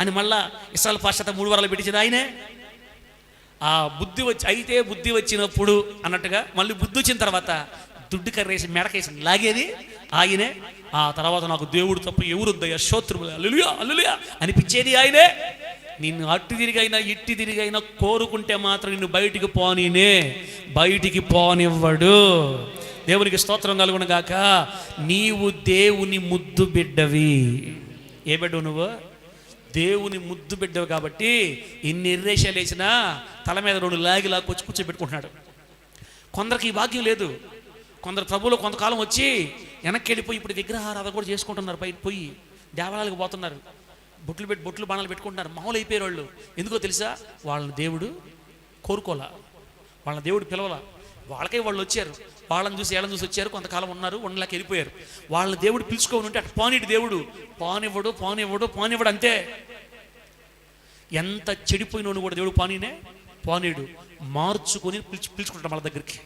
S1: అని మళ్ళా ఇస్రాయేల్ పాస్టర్ 3 వారాలు పెట్టించేది ఆయనే. ఆ బుద్ధి వచ్చినప్పుడు అన్నట్టుగా మళ్ళీ బుద్ధి వచ్చిన తర్వాత దుడ్డు కర్రేసి మెడకేసి లాగేది ఆయనే. ఆ తర్వాత నాకు దేవుడు తప్ప ఎవరుద్దయ్యా, స్తోత్రములు హల్లెలూయా హల్లెలూయా అనిపించేది ఆయనే. నిన్ను అట్టు తిరిగైనా ఇట్టి తిరిగైనా కోరుకుంటే మాత్రం నిన్ను బయటికి పోనివ్వడు. దేవునికి స్తోత్రం కలుగును గాక. నీవు దేవుని ముద్దు బిడ్డవి. ఏ బిడ్డవు నువ్వు? దేవుని ముద్దు బిడ్డవు. కాబట్టి ఇన్ని ఎర్రేషాలు వేసినా తల మీద 2 లాగిలా కూర్చోబెట్టుకుంటున్నాడు. కొందరికి ఈ భాగ్యం లేదు. కొందరు ప్రభువులు కొంతకాలం వచ్చి వెనక్కి వెళ్ళిపోయి ఇప్పుడు విగ్రహారాధన కూడా చేసుకుంటున్నారు. బయట పోయి దేవాలయాలకు పోతున్నారు, బొట్లు బాణాలు పెట్టుకుంటున్నారు. మామూలు అయిపోయారు వాళ్ళు. ఎందుకో తెలుసా? వాళ్ళని దేవుడు కోరుకోలా, వాళ్ళని దేవుడు పిలవలా. వాళ్ళకే వాళ్ళు వచ్చారు, వాళ్ళని చూసి ఏళ్ళని చూసి వచ్చారు, కొంతకాలం ఉన్నారు, ఉండలేక వెళ్ళిపోయారు. వాళ్ళని దేవుడు పిలుచుకోని ఉంటే అటు పానిడు దేవుడు పానివ్వడు అంతే. ఎంత చెడిపోయినోడు కూడా దేవుడు పానీడు మార్చుకొని పిలుచుకుంటాడు మన దగ్గరికి.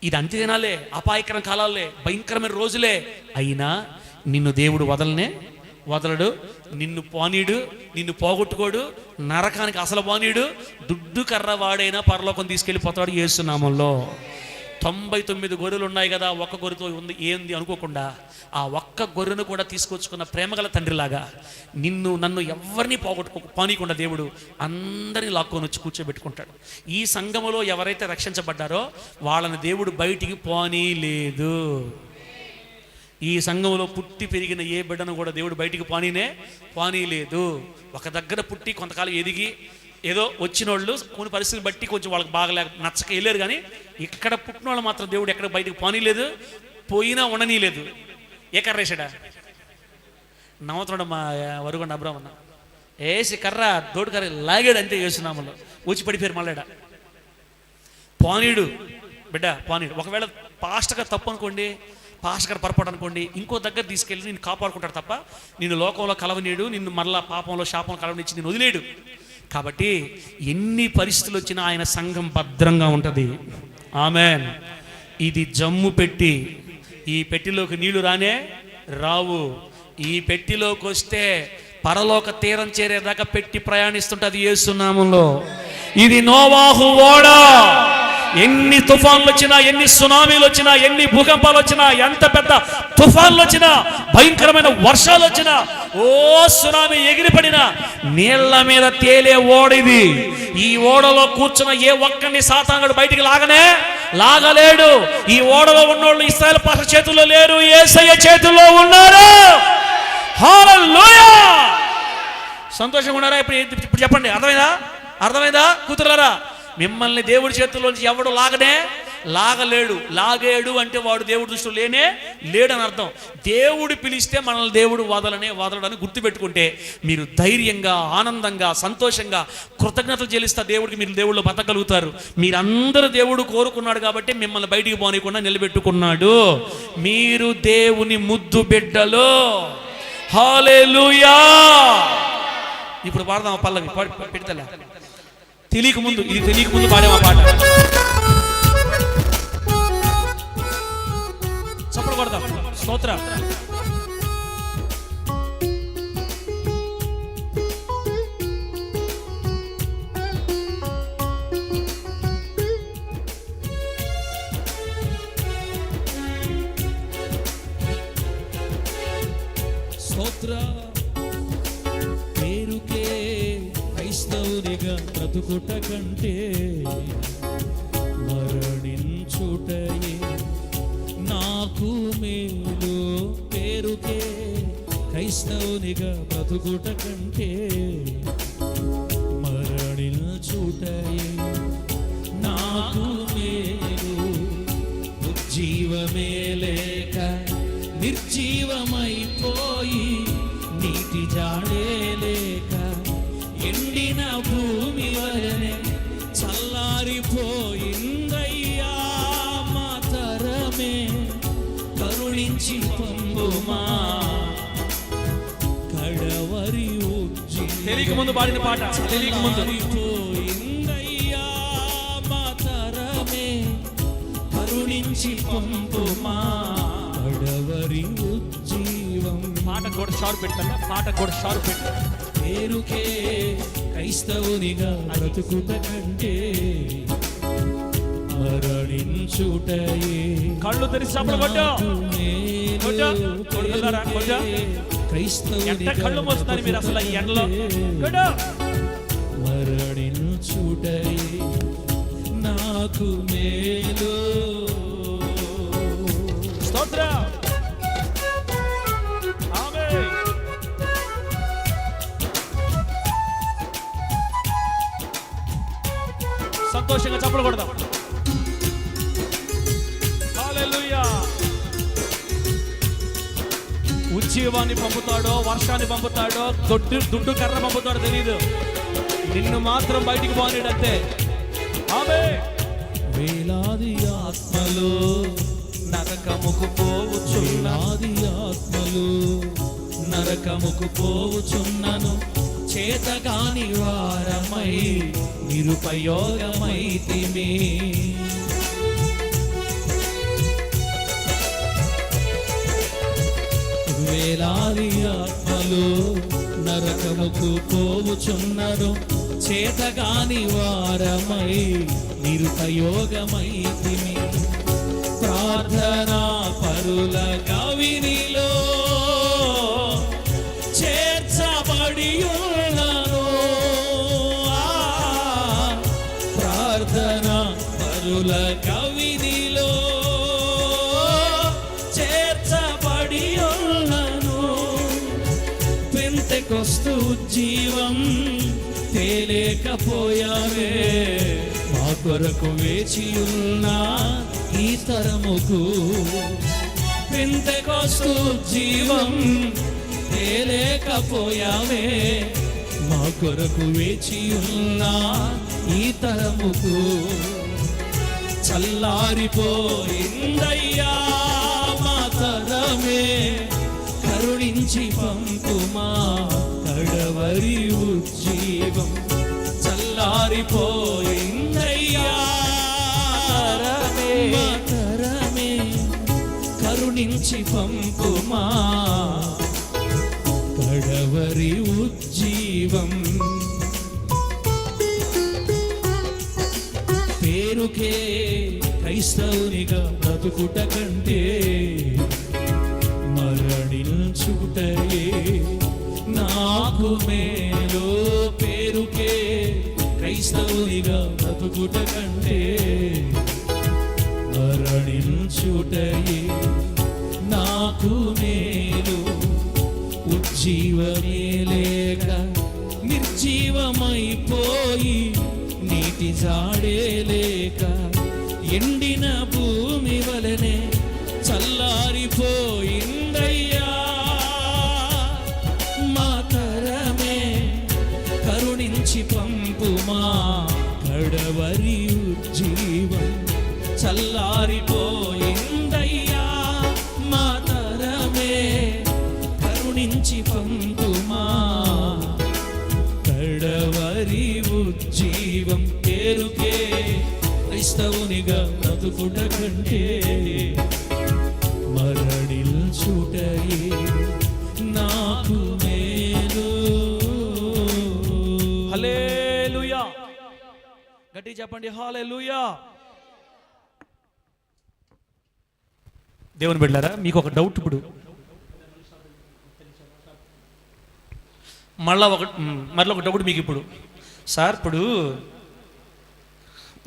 S1: ఇది అంత్య దినాలే, అపాయకర కాలాలే, భయంకరమైన రోజులే. అయినా నిన్ను దేవుడు వదలడు, నిన్ను పానీడు, నిన్ను పోగొట్టుకోడు, నరకానికి అసలు పానీడు. దుడ్డు కర్ర వాడైనా పరలోకం తీసుకెళ్ళిపోతాడు యేసు నామంలో. 99 గొర్రెలు ఉన్నాయి కదా, ఒక్క గొర్రెతో ఏంది అనుకోకుండా ఆ ఒక్క గొర్రెను కూడా తీసుకొచ్చుకున్న ప్రేమగల తండ్రిలాగా నన్ను ఎవరిని పానీయకుండా దేవుడు అందరినీ లాక్కొని వచ్చి కూర్చోబెట్టుకుంటాడు. ఈ సంఘములో ఎవరైతే రక్షించబడ్డారో వాళ్ళని దేవుడు బయటికి పానీలేదు. ఈ సంఘంలో పుట్టి పెరిగిన ఏ బిడ్డను కూడా దేవుడు బయటికి పానీలేదు. ఒక దగ్గర పుట్టి కొంతకాలం ఎదిగి ఏదో వచ్చిన వాళ్ళు కొన్ని పరిస్థితులు బట్టి కొంచెం వాళ్ళకి బాగా నచ్చక వెళ్ళారు. కానీ ఇక్కడ పుట్టిన వాళ్ళు మాత్రం దేవుడు ఎక్కడ బయటకు పానీలేదు, పోయినా ఉండనీలేదు. ఏ కర్ర వేసాడా? నవ్వుతున్నాడు మా వరుగుండ అబ్రాహ్మణ. వేసి కర్ర దోడు కర్ర లాగాడు అంతే. యేసునామంలో వచ్చి పడిపోయారు మళ్ళాడా. పానీడు బిడ్డ, పానీడు. ఒకవేళ పాస్టర్ గారు తప్పు అనుకోండి, పాస్టర్ గారు పొరపాటు అనుకోండి, ఇంకో దగ్గర తీసుకెళ్ళి నిన్ను కాపాడుకుంటాడు తప్ప నిన్ను లోకంలో కలవనీడు, నిన్ను మరలా పాపంలో శాపంలో కలవనిచ్చి నిన్ను వదిలేడు. కాబట్టి ఎన్ని పరిస్థితులు వచ్చినా ఆయన సంఘం భద్రంగా ఉంటుంది. ఆమెన్. ఇది జమ్ము పెట్టి, ఈ పెట్టిలోకి నీళ్లు రావు. ఈ పెట్టిలోకి వస్తే పరలోక తీరం చేరేదాకా పెట్టి ప్రయాణిస్తుంటది యేసు నామములో. ఇది నోవాహు ఓడ. ఎన్ని తుఫాన్లు వచ్చినా, ఎన్ని సునామీలు వచ్చినా, ఎన్ని భూకంపాలు వచ్చినా, ఎంత పెద్ద తుఫాన్లు వచ్చినా, భయంకరమైన వర్షాలు వచ్చినా, ఓ సునామీ ఎగిరిపడినా నీళ్ల మీద తేలే ఓడిది. ఈ ఓడలో కూర్చున్న ఏ ఒక్కడిని సాతానుడు బయటికి లాగలేడు. ఈ ఓడలో ఉన్నోళ్ళు ఇశ్రాయేలు పాస్టర్ చేతుల్లో లేరు, యేసయ్య చేతుల్లో ఉన్నారు. హల్లెలూయా. సంతోషంగా ఉన్నారా? ఇప్పుడు చెప్పండి, అర్థమైందా కూతురులారా? మిమ్మల్ని దేవుడి చేతుల్లోంచి ఎవడు లాగలేడు అంటే వాడు దేవుడి దృష్టిలో లేడని అర్థం. దేవుడు పిలిస్తే మనల్ని దేవుడు వదలడని గుర్తుపెట్టుకుంటే మీరు ధైర్యంగా, ఆనందంగా, సంతోషంగా, కృతజ్ఞతలు చెల్లిస్తా దేవుడికి మీరు దేవుళ్ళు బతకగలుగుతారు. మీరందరూ దేవుడు కోరుకున్నాడు కాబట్టి మిమ్మల్ని బయటికి పోనీయకుండా నిలబెట్టుకున్నాడు. మీరు దేవుని ముద్దు బిడ్డలు. హల్లెలూయా. ఇప్పుడు పాడదాం పల్లవి పెడతలే. తెలియక ముందు పాడేవా పాట. చప్పుడు కొడదాం. స్తోత్రం.
S2: పేరుకే క్రైస్తవునిగా బ్రతుకుట కంటే మరణించుటయే నాకు మేలు. పేరుకే క్రైస్తవునిగా బ్రతుకుట కంటే మరణించుటయే నాకు మేలు. ఉజ్జీవమే లేక నిర్జీవమైపోయి నీటి జాడే లేక ఎండిన భూమి వలనే చల్లారిపోయిందయ్యా. మా తరమే కరుణించి పంపుమా. కడవరి
S1: తెలియక ముందు పాడిన పాట.
S2: పోయిందయ్యా. మా తరమే కరుణించి పంపుమా. కడవరి ఉజ్జీవం.
S1: పాట కూడా షార్ప్ పెట్టా.
S2: పేరుకే క్రైస్తవునిగా బ్రతుకుట కంటే మరణించుటయే.
S1: కళ్ళు తెరిచి క్రైస్తవునిగా కళ్ళు మోస్తున్నారు మీరు అసలు ఈ ఎండలో.
S2: మరణించుటయే నాకు మేలు.
S1: స్తోత్రం. సంతోషంగా చప్పలు కొడదాం. ఉజ్జీవాన్ని పంపుతాడో, వర్షాన్ని పంపుతాడో, దుడ్డు కర్ర పంపుతాడో తెలియదు, నిన్ను మాత్రం బయటికి పోనీడంతే. ఆమేన్.
S2: వేలాది ఆత్మలు
S1: నరకముకు పోవచ్చు,
S2: వేలాది ఆత్మలు నరకముకు పోవుచున్నను, చేతగాని వారమై నిరుపయోగమైతిమి. వేలాది ఆత్మలు నరకముకు పోవుచున్నను, చేతగాని వారమై నిరుపయోగమైతిమి. ప్రార్థనా పరుల కవినిలో చేర్చబడి ఉన్నాను. ప్రార్థనా పరుల కవినిలో చేర్చబడి ఉన్నాను. పెంతెకొస్తు జీవం తేలేకపోయావే, మా కొరకు వేచి ఉన్నా ఈ తరముకు. పెంతెకొస్తు జీవం తేలేకపోయావే, మా కొరకు వేచి ఉన్నా ఈ తరముకు. చల్లారిపోయిందయ్యా మా తరమే, కరుణించి పంపుమా కడవరి ఉజ్జీవం. చల్లారిపోయిందయ్యా మా తరమే, కరుణించి పంపుమా కడవరి ఉజ్జీవం. పేరుకే క్రైస్తవునిగా బ్రతుకుట కంటే మరణించుటయే నాకు మేలు. పేరుకే క్రైస్తవునిగా బ్రతుకుట కంటే మరణించుటయే నాకు మేలు. ఉజ్జీవమే లేక నిర్జీవమైపోయి, నీటి జాడే లేక ఎండిన భూమి వలనే చల్లారిపోయిందయ్యా మా తరమే, కరుణించి పంపుమా కడవరి ఉజ్జీవం. చల్లారిపోయిందయ్యా మా తరమే, కరుణించి పంపుమా కడవరి ఉజ్జీవం. పేరుకే క్రైస్తవునిగా బ్రతుకుట కంటే మరణించుటయే నాకు మేలు.
S1: హల్లెలూయా. గట్టిగా చెప్పండి హల్లెలూయా. దేవుని బిడ్డలారా, మీకు ఒక డౌట్. ఇప్పుడు మళ్ళీ ఒక డౌట్ మీకు. ఇప్పుడు సార్, ఇప్పుడు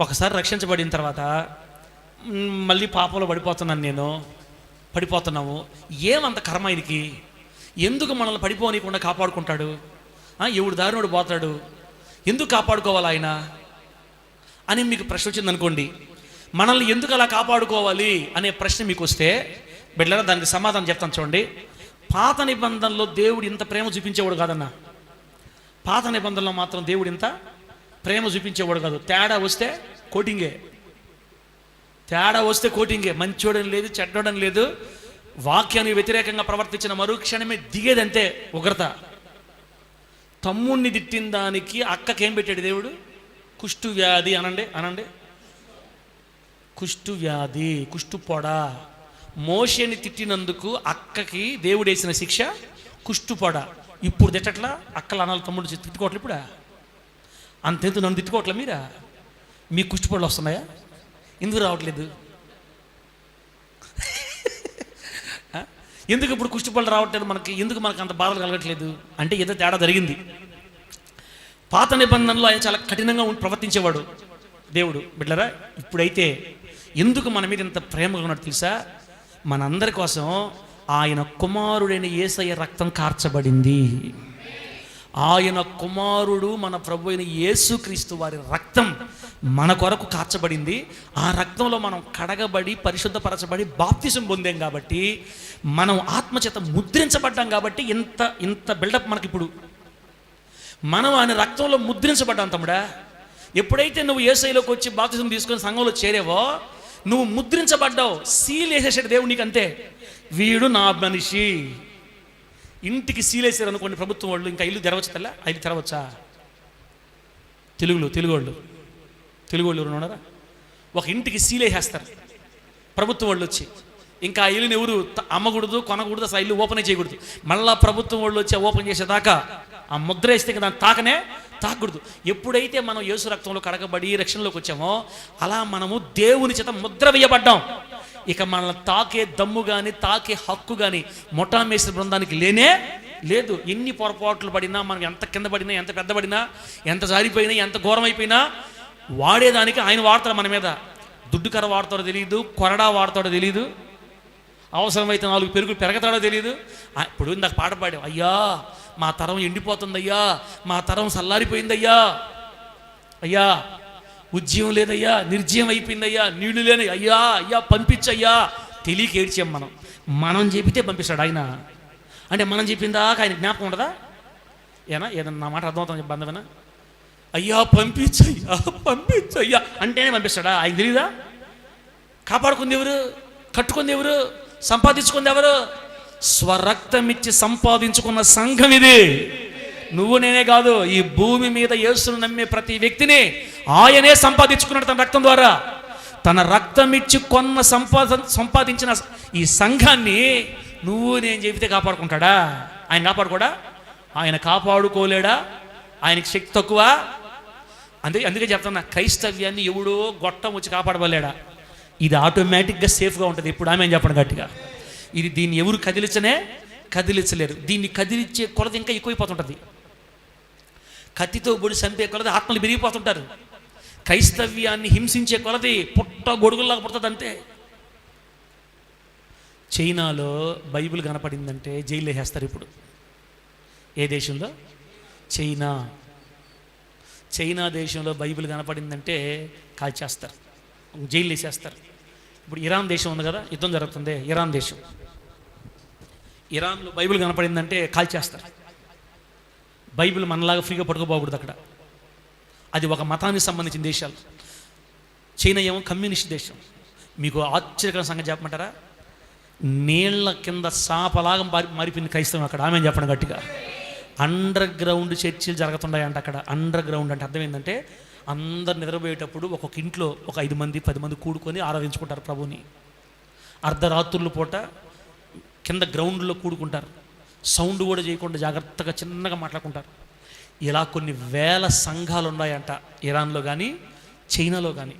S1: ఒకసారి రక్షించబడిన తర్వాత మళ్ళీ పాపంలో పడిపోతున్నాము, ఏమంత కర్మ ఆయనకి? ఎందుకు మనల్ని పడిపోనీయకుండా కాపాడుకుంటాడు? ఎవడు దారినోడు పోతాడు, ఎందుకు కాపాడుకోవాలి ఆయన అని మీకు ప్రశ్న వచ్చింది అనుకోండి. మనల్ని ఎందుకు అలా కాపాడుకోవాలి అనే ప్రశ్న మీకు వస్తే బిడ్డలారా, దానికి సమాధానం చెప్తాను చూడండి. పాత నిబంధనలో దేవుడు ఇంత ప్రేమ చూపించేవాడు కాదన్నా. పాత నిబంధనలో మాత్రం దేవుడు ఇంత ప్రేమ చూపించేవాడు కాదు. తేడా వస్తే కోటింగే. మంచోడని లేదు, చెడ్డోడని లేదు. వాక్యానికి వ్యతిరేకంగా ప్రవర్తించిన మరుక్షణమే దిగేదంతే ఉగ్రత. తమ్ముణ్ణి తిట్టిన దానికి అక్కకేం పెట్టాడు దేవుడు? కుష్టు వ్యాధి. అనండి కుష్టు వ్యాధి, కుష్టు పొడ. మోషేని తిట్టినందుకు అక్కకి దేవుడు వేసిన శిక్ష కుష్టు పొడ. ఇప్పుడు తిట్టట్లా అక్కలు అనాలి, తమ్ముడు తిట్టుకోవట్లే. ఇప్పుడు అంతెందుకు నన్ను తిట్టుకోవట్లే మీరా? మీకు కుష్టు పొడలు వస్తున్నాయా? ఎందుకు రావట్లేదు? ఎందుకు ఇప్పుడు కుష్టి పళ్ళు రావట్లేదు మనకి? ఎందుకు మనకు అంత బాధలు కలగట్లేదు అంటే ఏదో తేడా జరిగింది. పాత నిబంధనలో ఆయన చాలా కఠినంగా ప్రవర్తించేవాడు దేవుడు. బిడ్డలారా, ఇప్పుడైతే ఎందుకు మన మీద ఇంత ప్రేమగా ఉన్నాడు తెలుసా? మనందరి కోసం ఆయన కుమారుడైన యేసయ్య రక్తం కార్చబడింది. ఆయన కుమారుడు మన ప్రభు అయిన యేసుక్రీస్తు వారి రక్తం మన కొరకు కార్చబడింది. ఆ రక్తంలో మనం కడగబడి పరిశుద్ధపరచబడి బాప్తిసం పొందాం కాబట్టి, మనం ఆత్మచేత ముద్రించబడ్డాం కాబట్టి ఇంత ఇంత బిల్డప్ మనకి. ఇప్పుడు మనం ఆయన రక్తంలో ముద్రించబడ్డాం తమ్ముడా. ఎప్పుడైతే నువ్వు యేసయ్యలోకి వచ్చి బాప్తిసం తీసుకొని సంఘంలో చేరేవో, నువ్వు ముద్రించబడ్డావు. సీల్ వేసేసాడు దేవుడు నీకు, అంతే. వీడు నా మనిషి. ఇంటికి సీల్ వేసారు అనుకోండి ప్రభుత్వం వాళ్ళు, ఇంకా ఇల్లు తెరవచ్చు తెల్ల, ఇల్లు తెరవచ్చా? తెలుగు వాళ్ళు ఎవరు ఉన్నారా? ఒక ఇంటికి సీల్ వేసేస్తారు ప్రభుత్వం వాళ్ళు వచ్చి. ఇంకా ఆ ఇల్లుని ఎవరు అమ్మకూడదు, కొనకూడదు, అసలు ఇల్లు ఓపెన్ చేయకూడదు. మళ్ళీ ప్రభుత్వం వాళ్ళు వచ్చి ఓపెన్ చేసేదాకా ఆ ముద్ర వేస్తే ఇంకా దాన్ని తాకూడదు. ఎప్పుడైతే మనం యేసు రక్తంలో కడగబడి రక్షణలోకి వచ్చామో, అలా మనము దేవుని చేత ముద్ర వేయబడ్డాం. ఇక మనల్ని తాకే దమ్ము కానీ తాకే హక్కు కానీ మొటామేశ్వర బృందానికి లేనే లేదు. ఎన్ని పొరపాట్లు పడినా, మనం ఎంత కింద పడినా, ఎంత పెద్ద పడినా, ఎంత జారిపోయినా, ఎంత ఘోరం అయిపోయినా, వాడేదానికి ఆయన వాడతాడు. మన మీద దుడ్డు కర్ర వాడతాడో తెలియదు, కొరడా వాడతాడో తెలియదు, అవసరమైతే 4 పెరుగులు పెరగతాడో తెలియదు. ఇప్పుడు ఇందాక పాట పాడాం, అయ్యా మా తరం ఎండిపోతుందయ్యా, మా తరం చల్లారిపోయిందయ్యా, అయ్యా ఉద్యమం లేదయ్యా, నిర్జీవం అయిపోయిందయ్యా, నీళ్లు లేని అయ్యా, అయ్యా పంపించయ్యా. తెలియక ఏడ్చాం. మనం చెప్పితే పంపిస్తాడు ఆయన. అంటే మనం చెప్పిందాక ఆయన జ్ఞాపకం ఉండదా? ఏదన్నా నా మాట అర్థమవుతాం బంధమేనా? అయ్యా పంపించయ్యా అంటేనే పంపిస్తాడా? ఆయన తెలీదా? కాపాడుకుంది ఎవరు? కట్టుకుంది ఎవరు? సంపాదించుకుంది ఎవరు? స్వరక్తం ఇచ్చి సంపాదించుకున్న సంఘం ఇది. నువ్వు నేనే కాదు, ఈ భూమి మీద యేసును నమ్మే ప్రతి వ్యక్తిని ఆయనే సంపాదించుకున్నాడు తన రక్తం ద్వారా. తన రక్తం ఇచ్చి కొన్న సంపాదించిన ఈ సంఘాన్ని నువ్వు నేను చెబితే కాపాడుకుంటాడా? ఆయన కాపాడుకోడా? ఆయన కాపాడుకోలేడా? ఆయనకి శక్తి తక్కువ? అందుకే చెప్తున్నా, క్రైస్తవ్యాన్ని ఎవడో గొట్టం వచ్చి కాపాడబలేడా? ఇది ఆటోమేటిక్గా సేఫ్గా ఉంటుంది. ఇప్పుడు ఆమె చెప్పండి గట్టిగా. దీన్ని ఎవరు కదిలించలేరు. దీన్ని కదిలించే కొలది ఇంకా ఎక్కువైపోతుంటుంది. కత్తితో పొడి చంపే కొలది ఆత్మలు పెరిగిపోతుంటారు. క్రైస్తవ్యాన్ని హింసించే కొలది పుట్ట గొడుగుల్లాగా పుడుతుంది, అంతే. చైనాలో బైబిల్ కనపడిందంటే జైలు వేసేస్తారు. ఇప్పుడు ఏ దేశంలో? చైనా దేశంలో బైబిల్ కనపడిందంటే కాల్చేస్తారు, జైలు వేసేస్తారు. ఇప్పుడు ఇరాన్ దేశం ఉంది కదా, యుద్ధం జరుగుతుంది. ఇరాన్లో బైబిల్ కనపడిందంటే కాల్చేస్తారు. బైబిల్ మనలాగా ఫ్రీగా పట్టుకోపోకూడదు అక్కడ. అది ఒక మతానికి సంబంధించిన దేశాలు. చైనా ఏమో కమ్యూనిస్ట్ దేశం. మీకు ఆశ్చర్యకరమైన సంగతి చెప్పమంటారా? నీళ్ల కింద సాపలాగా మారిపోయింది క్రైస్తవం అక్కడ. ఆమె చెప్పండి గట్టిగా. అండర్ గ్రౌండ్ చర్చిలు జరుగుతున్నాయంట అక్కడ. అండర్ గ్రౌండ్ అంటే అర్థం ఏంటంటే, అందరు నిద్రపోయేటప్పుడు ఒక్కొక్క ఇంట్లో ఒక 5 మంది 10 మంది కూడుకొని ఆరాధించుకుంటారు ప్రభుని. అర్ధరాత్రుల పూట కింద గ్రౌండ్లో కూడుకుంటారు. సౌండ్ కూడా చేయకుండా జాగ్రత్తగా చిన్నగా మాట్లాడుకుంటారు. ఇలా కొన్ని వేల సంఘాలు ఉన్నాయంట ఇరాన్లో కానీ చైనాలో కానీ.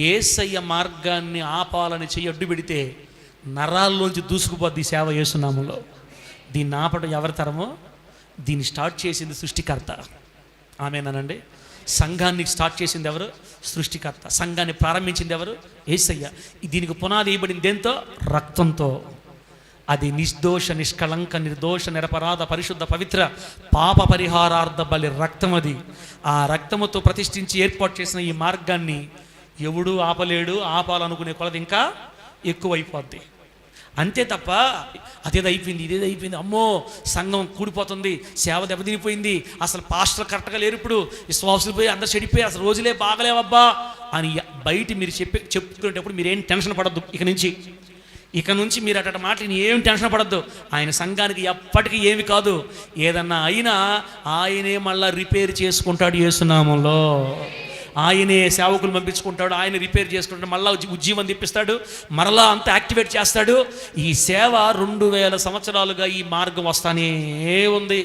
S1: యేసయ్య మార్గాన్ని ఆపాలని చెయ్యి అడ్డు పెడితే నరాల్లోంచి దూసుకుపోద్ది ఈ సేవ యేసునామంలో. దీన్ని ఆపడం ఎవరి తరమో? దీన్ని స్టార్ట్ చేసింది సృష్టికర్త. ఆమేనండి. సంఘాన్ని స్టార్ట్ చేసింది ఎవరు? సృష్టికర్త. సంఘాన్ని ప్రారంభించింది ఎవరు? యేసయ్య. దీనికి పునాది వేయబడింది దేంతో? రక్తంతో. అది నిర్దోష నిష్కళంక నిర్దోష నిరపరాధ పరిశుద్ధ పవిత్ర పాప పరిహారార్థ బలి రక్తం. అది ఆ రక్తముతో ప్రతిష్ఠించి ఏర్పాటు చేసిన ఈ మార్గాన్ని ఎవడూ ఆపలేడు. ఆపాలనుకునే కొలది ఇంకా ఎక్కువైపోద్ది, అంతే తప్ప అదేదో అయిపోయింది ఇదేదో అయిపోయింది, అమ్మో సంఘం కూడిపోతుంది, సేవ దెబ్బతినిపోయింది, అసలు పాస్టర్ కరెక్ట్గా లేరు, ఇప్పుడు విశ్వాసులు పోయి అందరు చెడిపోయి అసలు రోజులే బాగలేవబ్బా అని బయట మీరు చెప్పుకునేటప్పుడు మీరేం టెన్షన్ పడద్దు. ఇక నుంచి మీరు అటు మాటలు ఏం టెన్షన్ పడద్దు. ఆయన సంఘానికి ఎప్పటికీ ఏమి కాదు. ఏదన్నా అయినా ఆయనే మళ్ళీ రిపేర్ చేసుకుంటాడు యేసునామంలో. ఆయనే సేవకులు పంపించుకుంటాడు, ఆయన రిపేర్ చేసుకుంటాడు, మళ్ళీ ఉజ్జీవం తెప్పిస్తాడు, మరలా అంతా యాక్టివేట్ చేస్తాడు. ఈ సేవ 2000 సంవత్సరాలుగా ఈ మార్గం వస్తానే ఉంది.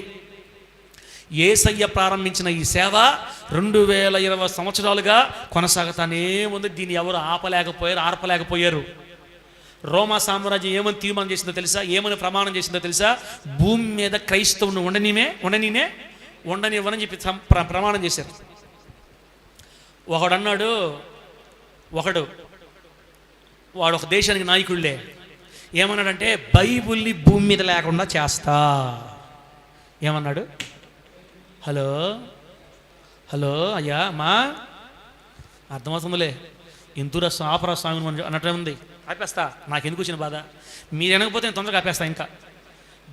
S1: యేసయ్య ప్రారంభించిన ఈ సేవ 2020 సంవత్సరాలుగా కొనసాగుతానే ఉంది. దీన్ని ఎవరు ఆర్పలేకపోయారు. రోమా సామ్రాజ్యం ఏమని తీర్మానం చేసిందో తెలుసా? ఏమని ప్రమాణం చేసిందో తెలుసా? భూమి మీద క్రైస్తవుని ఉండనివ్వనని చెప్పి ప్రమాణం చేశారు. వాడు ఒక దేశానికి నాయకుళ్ళే ఏమన్నాడంటే, బైబిల్ని భూమి మీద లేకుండా చేస్తా. ఏమన్నాడు? హలో అయ్యా అమ్మా, అర్థమవుతుందిలే, ఎందుకు రాస్తాం ఆపరా స్వామి అన్నట్టే ఉంది. ఆపేస్తా, నాకు ఎందుకు వచ్చిన బాధ. మీరు వినకపోతే నేను తొందరగా ఆపేస్తా. ఇంకా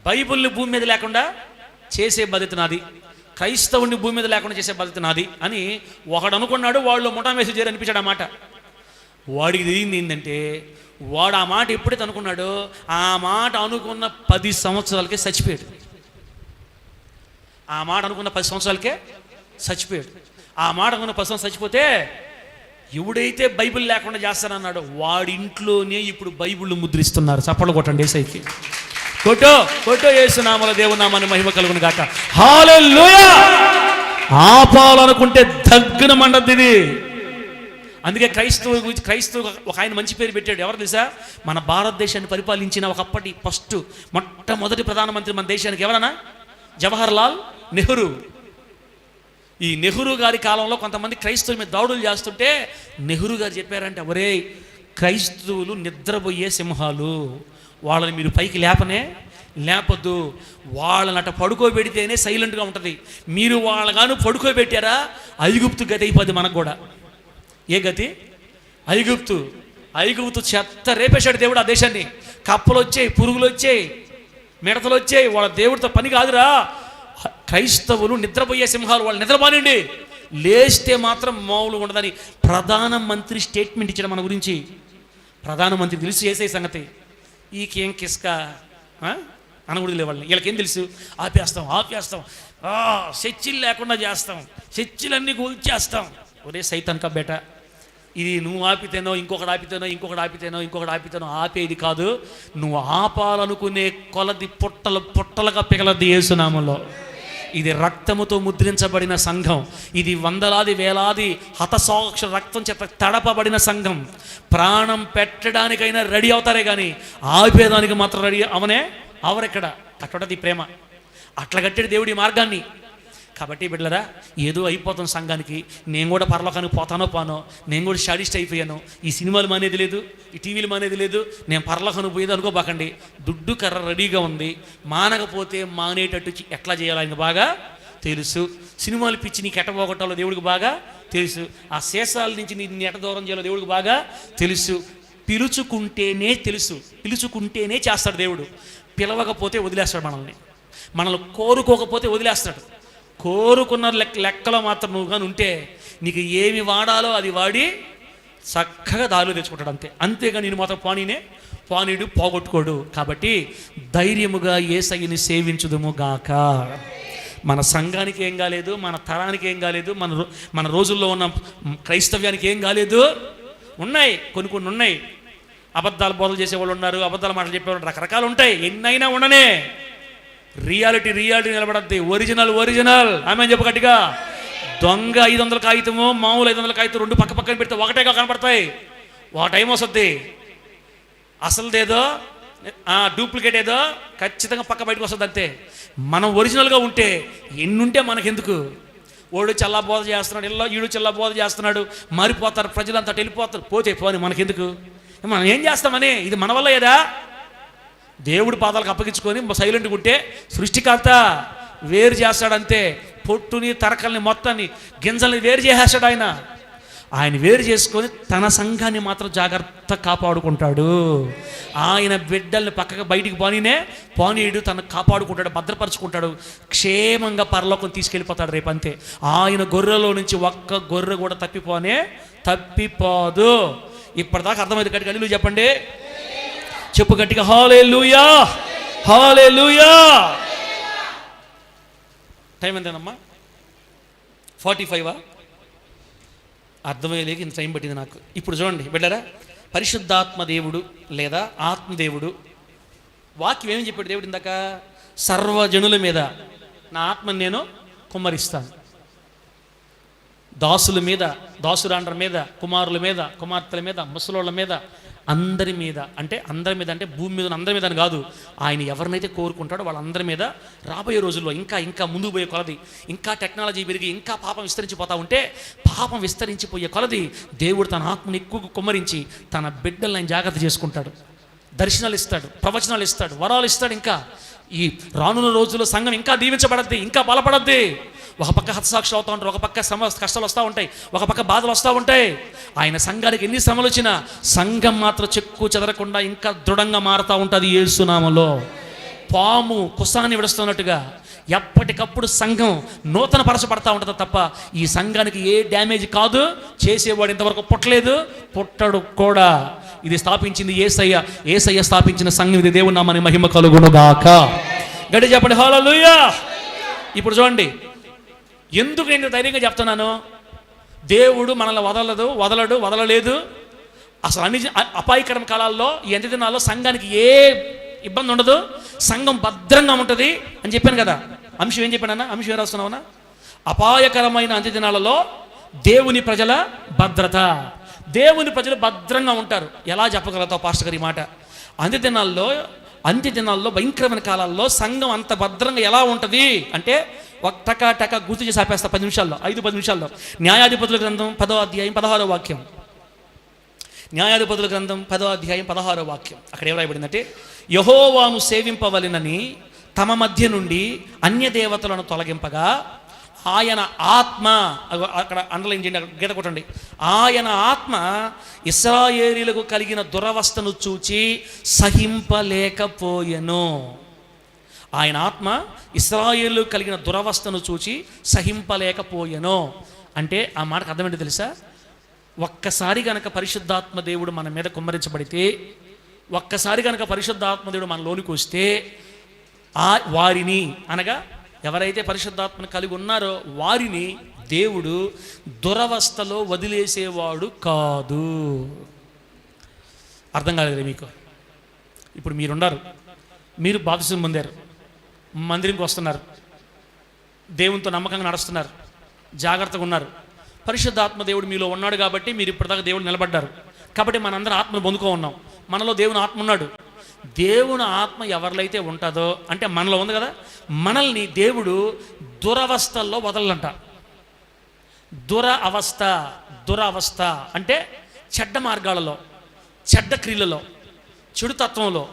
S1: బైబిల్ని భూమి మీద లేకుండా చేసే బాధ్యత నాది, క్రైస్తవుని భూమి మీద లేకుండా చేసే బాధ్యత నాది అని ఒకడు అనుకున్నాడు. వాళ్ళు ముఠా వేసి చేరి అనిపించాడు ఆ మాట. వాడికి తెలియంది ఏంటంటే, వాడు ఆ మాట ఎప్పుడైతే అనుకున్నాడో ఆ మాట అనుకున్న 10 సంవత్సరాలకే చచ్చిపోయాడు. ఆ మాట అనుకున్న 10 సంవత్సరాలకే చచ్చిపోయాడు. ఆ మాట అనుకున్న 10 సంవత్సరాలు చచ్చిపోతే ఎవడైతే బైబిల్ లేకుండా చేస్తానన్నాడో వాడి ఇంట్లోనే ఇప్పుడు బైబిల్ ముద్రిస్తున్నారు. చప్పట్లు కొట్టండి యేసయ్యకి. కొట్టో కొట్టో యేసునామములో దేవుని నామాన్ని మహిమ కలుగును గాక. హల్లెలూయా. ఆపాలనుకుంటే దగ్గన మండద్ది ఇది. అందుకే క్రైస్తవు ఒక ఆయన మంచి పేరు పెట్టాడు. ఎవరు తెలుసా? మన భారతదేశాన్ని పరిపాలించిన ఒకప్పటి మొట్టమొదటి ప్రధానమంత్రి మన దేశానికి ఎవరన్నా? జవహర్ లాల్ నెహ్రూ. ఈ నెహ్రూ గారి కాలంలో కొంతమంది క్రైస్తవుల మీద దాడులు చేస్తుంటే నెహ్రూ గారు చెప్పారంటే, ఒరే క్రైస్తవులు నిద్రపోయే సింహాలు, వాళ్ళని మీరు పైకి లేపొద్దు, వాళ్ళని అట్ట పడుకోబెడితేనే సైలెంట్గా ఉంటుంది. మీరు వాళ్ళగాను పడుకోబెట్టారా ఐగుప్తు గతి అయిపోద్ది మనకు కూడా. ఏ గతి? ఐగుప్తు చెత్త రేపేశాడు దేవుడు ఆ దేశాన్ని. కప్పలు వచ్చాయి, పురుగులు వచ్చాయి, మిడతలు వచ్చాయి. వాళ్ళ దేవుడితో పని కాదురా. క్రైస్తవులు నిద్రపోయే సింహాలు, వాళ్ళు నిద్రపోనండి, లేస్తే మాత్రం మామూలుగా ఉండదని ప్రధానమంత్రి స్టేట్మెంట్ ఇచ్చాడు మన గురించి. ప్రధానమంత్రి తెలుసు చేసే సంగతి. ఈకేం కిస్క అనకూడదు వాళ్ళని. వీళ్ళకేం తెలుసు? ఆపేస్తాం చర్చిలు లేకుండా చేస్తాం, చర్చిలన్నీ కూల్చేస్తాం. ఒరే సైతాన్ కా బేట, ఇది నువ్వు ఆపితేనో ఇంకొకటి ఆపితేనో ఆపేది కాదు. నువ్వు ఆపాలనుకునే కొలది పొట్టలుగా పిగలది యేసునామములో. ఇది రక్తముతో ముద్రించబడిన సంఘం. ఇది వందలాది వేలాది హతసాక్ష రక్తం చేత తడపబడిన సంఘం. ప్రాణం పెట్టడానికైనా రెడీ అవుతారే కానీ ఆపేదానికి మాత్రం రెడీ అవరెక్కడ. అట్లది ప్రేమ. అట్లా కట్టాడు దేవుడి మార్గాన్ని. కాబట్టి బిడ్డలరా, ఏదో అయిపోతాం సంఘానికి, నేను కూడా పరలోకానికి పోతానో నేను కూడా షాడిస్ట్ అయిపోయాను, ఈ సినిమాలు మానేది లేదు, ఈ టీవీలు మానేది లేదు, నేను పరలోకానికి పోయేది అనుకోబాకండి. దుడ్డు కర్ర రెడీగా ఉంది. మానకపోతే మానేటట్టు ఎట్లా చేయాలో ఆయనకు బాగా తెలుసు. సినిమాలు పిచ్చి నీకు ఎట్ట పోగొట్టాలో దేవుడికి బాగా తెలుసు. ఆ శేషాల నుంచి నీ ఎట్ట దూరం చేయాలో దేవుడికి బాగా తెలుసు. పిలుచుకుంటేనే చేస్తాడు దేవుడు. పిలవకపోతే వదిలేస్తాడు మనల్ని కోరుకోకపోతే వదిలేస్తాడు. కోరుకున్న లెక్కలో మాత్రం నువ్వు కానీ ఉంటే నీకు ఏమి వాడాలో అది వాడి చక్కగా దారిలో తెచ్చుకుంటాడు. అంతేగా నేను మాత్రం పానీడు పోగొట్టుకోడు. కాబట్టి ధైర్యముగా యేసయ్యని సేవించుదుము గాక. మన సంఘానికి ఏం కాలేదు, మన తరానికి ఏం కాలేదు, మన రోజుల్లో ఉన్న క్రైస్తవ్యానికి ఏం కాలేదు. ఉన్నాయి కొన్ని ఉన్నాయి. అబద్ధాలు బోధలు చేసేవాళ్ళు ఉన్నారు, అబద్ధాల మాటలు చెప్పేవాళ్ళు రకరకాలు ఉంటాయి. ఎన్నైనా ఉండనే రియాలిటీ నిలబడద్ది. ఒరిజినల్ ఆమె చెప్పు గట్టిగా. దొంగ 500 కాగితము, మామూలు 500 కాగితం రెండు పక్కన పెడితే ఒకటేగా కనపడతాయి. ఒక టైం వస్తుంది. అసలుదేదో డూప్లికేట్ ఏదో ఖచ్చితంగా బయటకు వస్తుంది. అంతే. మనం ఒరిజినల్గా ఉంటే ఎన్నుంటే మనకెందుకు? ఓడు చల్లా బోధ చేస్తున్నాడు, ఈడు చల్లా బోధ చేస్తున్నాడు, మారిపోతారు ప్రజలంతా, వెళ్ళిపోతారు. పోని మనకెందుకు? మనం ఏం చేస్తామని? ఇది మన వల్ల ఏదా? దేవుడి పాదాలకు అప్పగించుకొని సైలెంట్గా ఉంటే సృష్టికర్త వేరు చేస్తాడంతే. పొట్టుని తరకల్ని మొత్తాన్ని గింజల్ని వేరు చేసేస్తాడు ఆయన వేరు చేసుకొని తన సంఘాన్ని మాత్రం జాగ్రత్త కాపాడుకుంటాడు. ఆయన బిడ్డల్ని పక్కకు బయటికి పోనీడు, తను కాపాడుకుంటాడు, భద్రపరుచుకుంటాడు, క్షేమంగా పరలోకం తీసుకెళ్ళిపోతాడు రేపు. అంతే. ఆయన గొర్రెలో నుంచి ఒక్క గొర్రె కూడా తప్పిపోదు. ఇప్పటిదాకా అర్థమైంది. గట్టిగా హల్లెలూయా చెప్పండి. చెప్పు గట్టిగా, హల్లెలూయా. టైం ఎంతేనమ్మా? 45 అర్థమయ్యేలేక ఇంత టైం పట్టింది నాకు. ఇప్పుడు చూడండి బిడ్డరా, పరిశుద్ధాత్మ దేవుడు లేదా ఆత్మదేవుడు వాక్యం ఏమని చెప్పాడు దేవుడు ఇందాక? సర్వజనుల మీద నా ఆత్మని నేను కుమ్మరిస్తాను. దాసుల మీద, దాసురాండ్ర మీద, కుమారుల మీద, కుమార్తెల మీద, ముసలోళ్ళ మీద, అందరి మీద అంటే భూమి మీద అందరి మీద అని కాదు. ఆయన ఎవరినైతే కోరుకుంటాడో వాళ్ళందరి మీద రాబోయే రోజుల్లో ఇంకా ముందుకు పోయే కొలది, ఇంకా టెక్నాలజీ పెరిగి ఇంకా పాపం విస్తరించిపోతూ ఉంటే, పాపం విస్తరించిపోయే కొలది దేవుడు తన ఆత్మని ఎక్కువ కుమ్మరించి తన బిడ్డలను ఆయన జాగ్రత్త చేసుకుంటాడు. దర్శనాలు ఇస్తాడు, ప్రవచనాలు ఇస్తాడు, వరాలు ఇస్తాడు. ఇంకా ఈ రానున్న రోజుల్లో సంఘం ఇంకా దీవించబడద్ది, ఇంకా బలపడద్ది. ఒక పక్క హతసాక్షులు అవుతూ ఉంటారు, ఒక పక్క శ్రమ కష్టాలు వస్తూ ఉంటాయి, ఒక పక్క బాధలు వస్తూ ఉంటాయి. ఆయన సంఘానికి ఎన్ని శ్రమలు వచ్చినా సంఘం మాత్రం చెక్కు చెదరకుండా ఇంకా దృఢంగా మారుతూ ఉంటుంది యేసు నామములో. పాము కుసాన్ని విడుస్తున్నట్టుగా ఎప్పటికప్పుడు సంఘం నూతన పరచబడతా ఉంటుంది తప్ప ఈ సంఘానికి ఏ డ్యామేజ్ కాదు. చేసేవాడు ఇంతవరకు పుట్టలేదు, పుట్టడు కూడా. ఇది స్థాపించింది యేసయ్య. యేసయ్య స్థాపించిన సంఘం ఇది. దేవుని నామమున మహిమ కలుగునుగాక. గట్టి చెప్పండి హల్లెలూయా. ఇప్పుడు చూడండి, ఎందుకు నేను ధైర్యంగా చెప్తున్నాను, దేవుడు మనల్ని వదలలేదు. అసలు అన్ని అపాయకరం కాలాల్లో ఈ అంత్య దినాల్లో సంఘానికి ఏ ఇబ్బంది ఉండదు, సంఘం భద్రంగా ఉంటుంది అని చెప్పాను కదా. అంశం ఏం చెప్పానన్నా? అంశం ఏం రాస్తున్నావునా? అపాయకరమైన అంత్య దినాలలో దేవుని ప్రజల భద్రత. దేవుని ప్రజలు భద్రంగా ఉంటారు. ఎలా చెప్పగలుగుతావు పాస్టర్ గారు ఈ మాట? అంత్య దినాల్లో భయంకరమైన కాలాల్లో సంఘం అంత భద్రంగా ఎలా ఉంటుంది అంటే టక గుర్తు చేసి ఆపేస్తా 10 నిమిషాల్లో, 5-10 నిమిషాల్లో. న్యాయాధిపతుల గ్రంథం 10వ అధ్యాయం 16వ వాక్యం. న్యాయాధిపతుల గ్రంథం 10వ అధ్యాయం 16వ వాక్యం. అక్కడ ఏం రాయబడిందంటే, యెహోవాను సేవింపవలెనని తమ మధ్య నుండి అన్య దేవతలను తొలగింపగా ఆయన ఆత్మ, అక్కడ అండర్లైన్ చేయండి, అక్కడ గీత కొట్టండి. ఆయన ఆత్మ ఇశ్రాయేలీయులకు కలిగిన దురవస్థను చూచి సహింపలేకపోయెను. ఆయన ఆత్మ ఇశ్రాయేలీయులకు కలిగిన దురవస్థను చూచి సహింపలేకపోయెను అంటే ఆ మాటకు అర్థమేంటో తెలుసా? ఒక్కసారి గనక పరిశుద్ధాత్మ దేవుడు మన మీద కుమ్మరించబడితే, ఒక్కసారి గనక పరిశుద్ధాత్మ దేవుడు మనలోనికి వస్తే వారిని, అనగా ఎవరైతే పరిశుద్ధాత్మను కలిగి ఉన్నారో వారిని దేవుడు దురవస్థలో వదిలేసేవాడు కాదు. అర్థం కాలేదు మీకు? ఇప్పుడు మీరున్నారు, మీరు బాప్తిసం పొందారు, మందిరంకి వస్తున్నారు, దేవునితో నమ్మకంగా నడుస్తున్నారు, జాగ్రత్తగా ఉన్నారు. పరిశుద్ధాత్మ దేవుడు మీలో ఉన్నాడు కాబట్టి మీరు ఇప్పటిదాకా దేవుడు నిలబడ్డారు. కాబట్టి మనందరం ఆత్మను పొందుకో ఉన్నాం. మనలో దేవుని ఆత్మ ఉన్నాడు. దేవుని ఆత్మ ఎవరిలో అయితే ఉంటుందో, అంటే మనలో ఉంది కదా, మనల్ని దేవుడు దురవస్థల్లో వదలంట. దురవస్థ అంటే చెడ్డ మార్గాలలో, చెడ్డ క్రియలలో, చెడు తత్వంలో,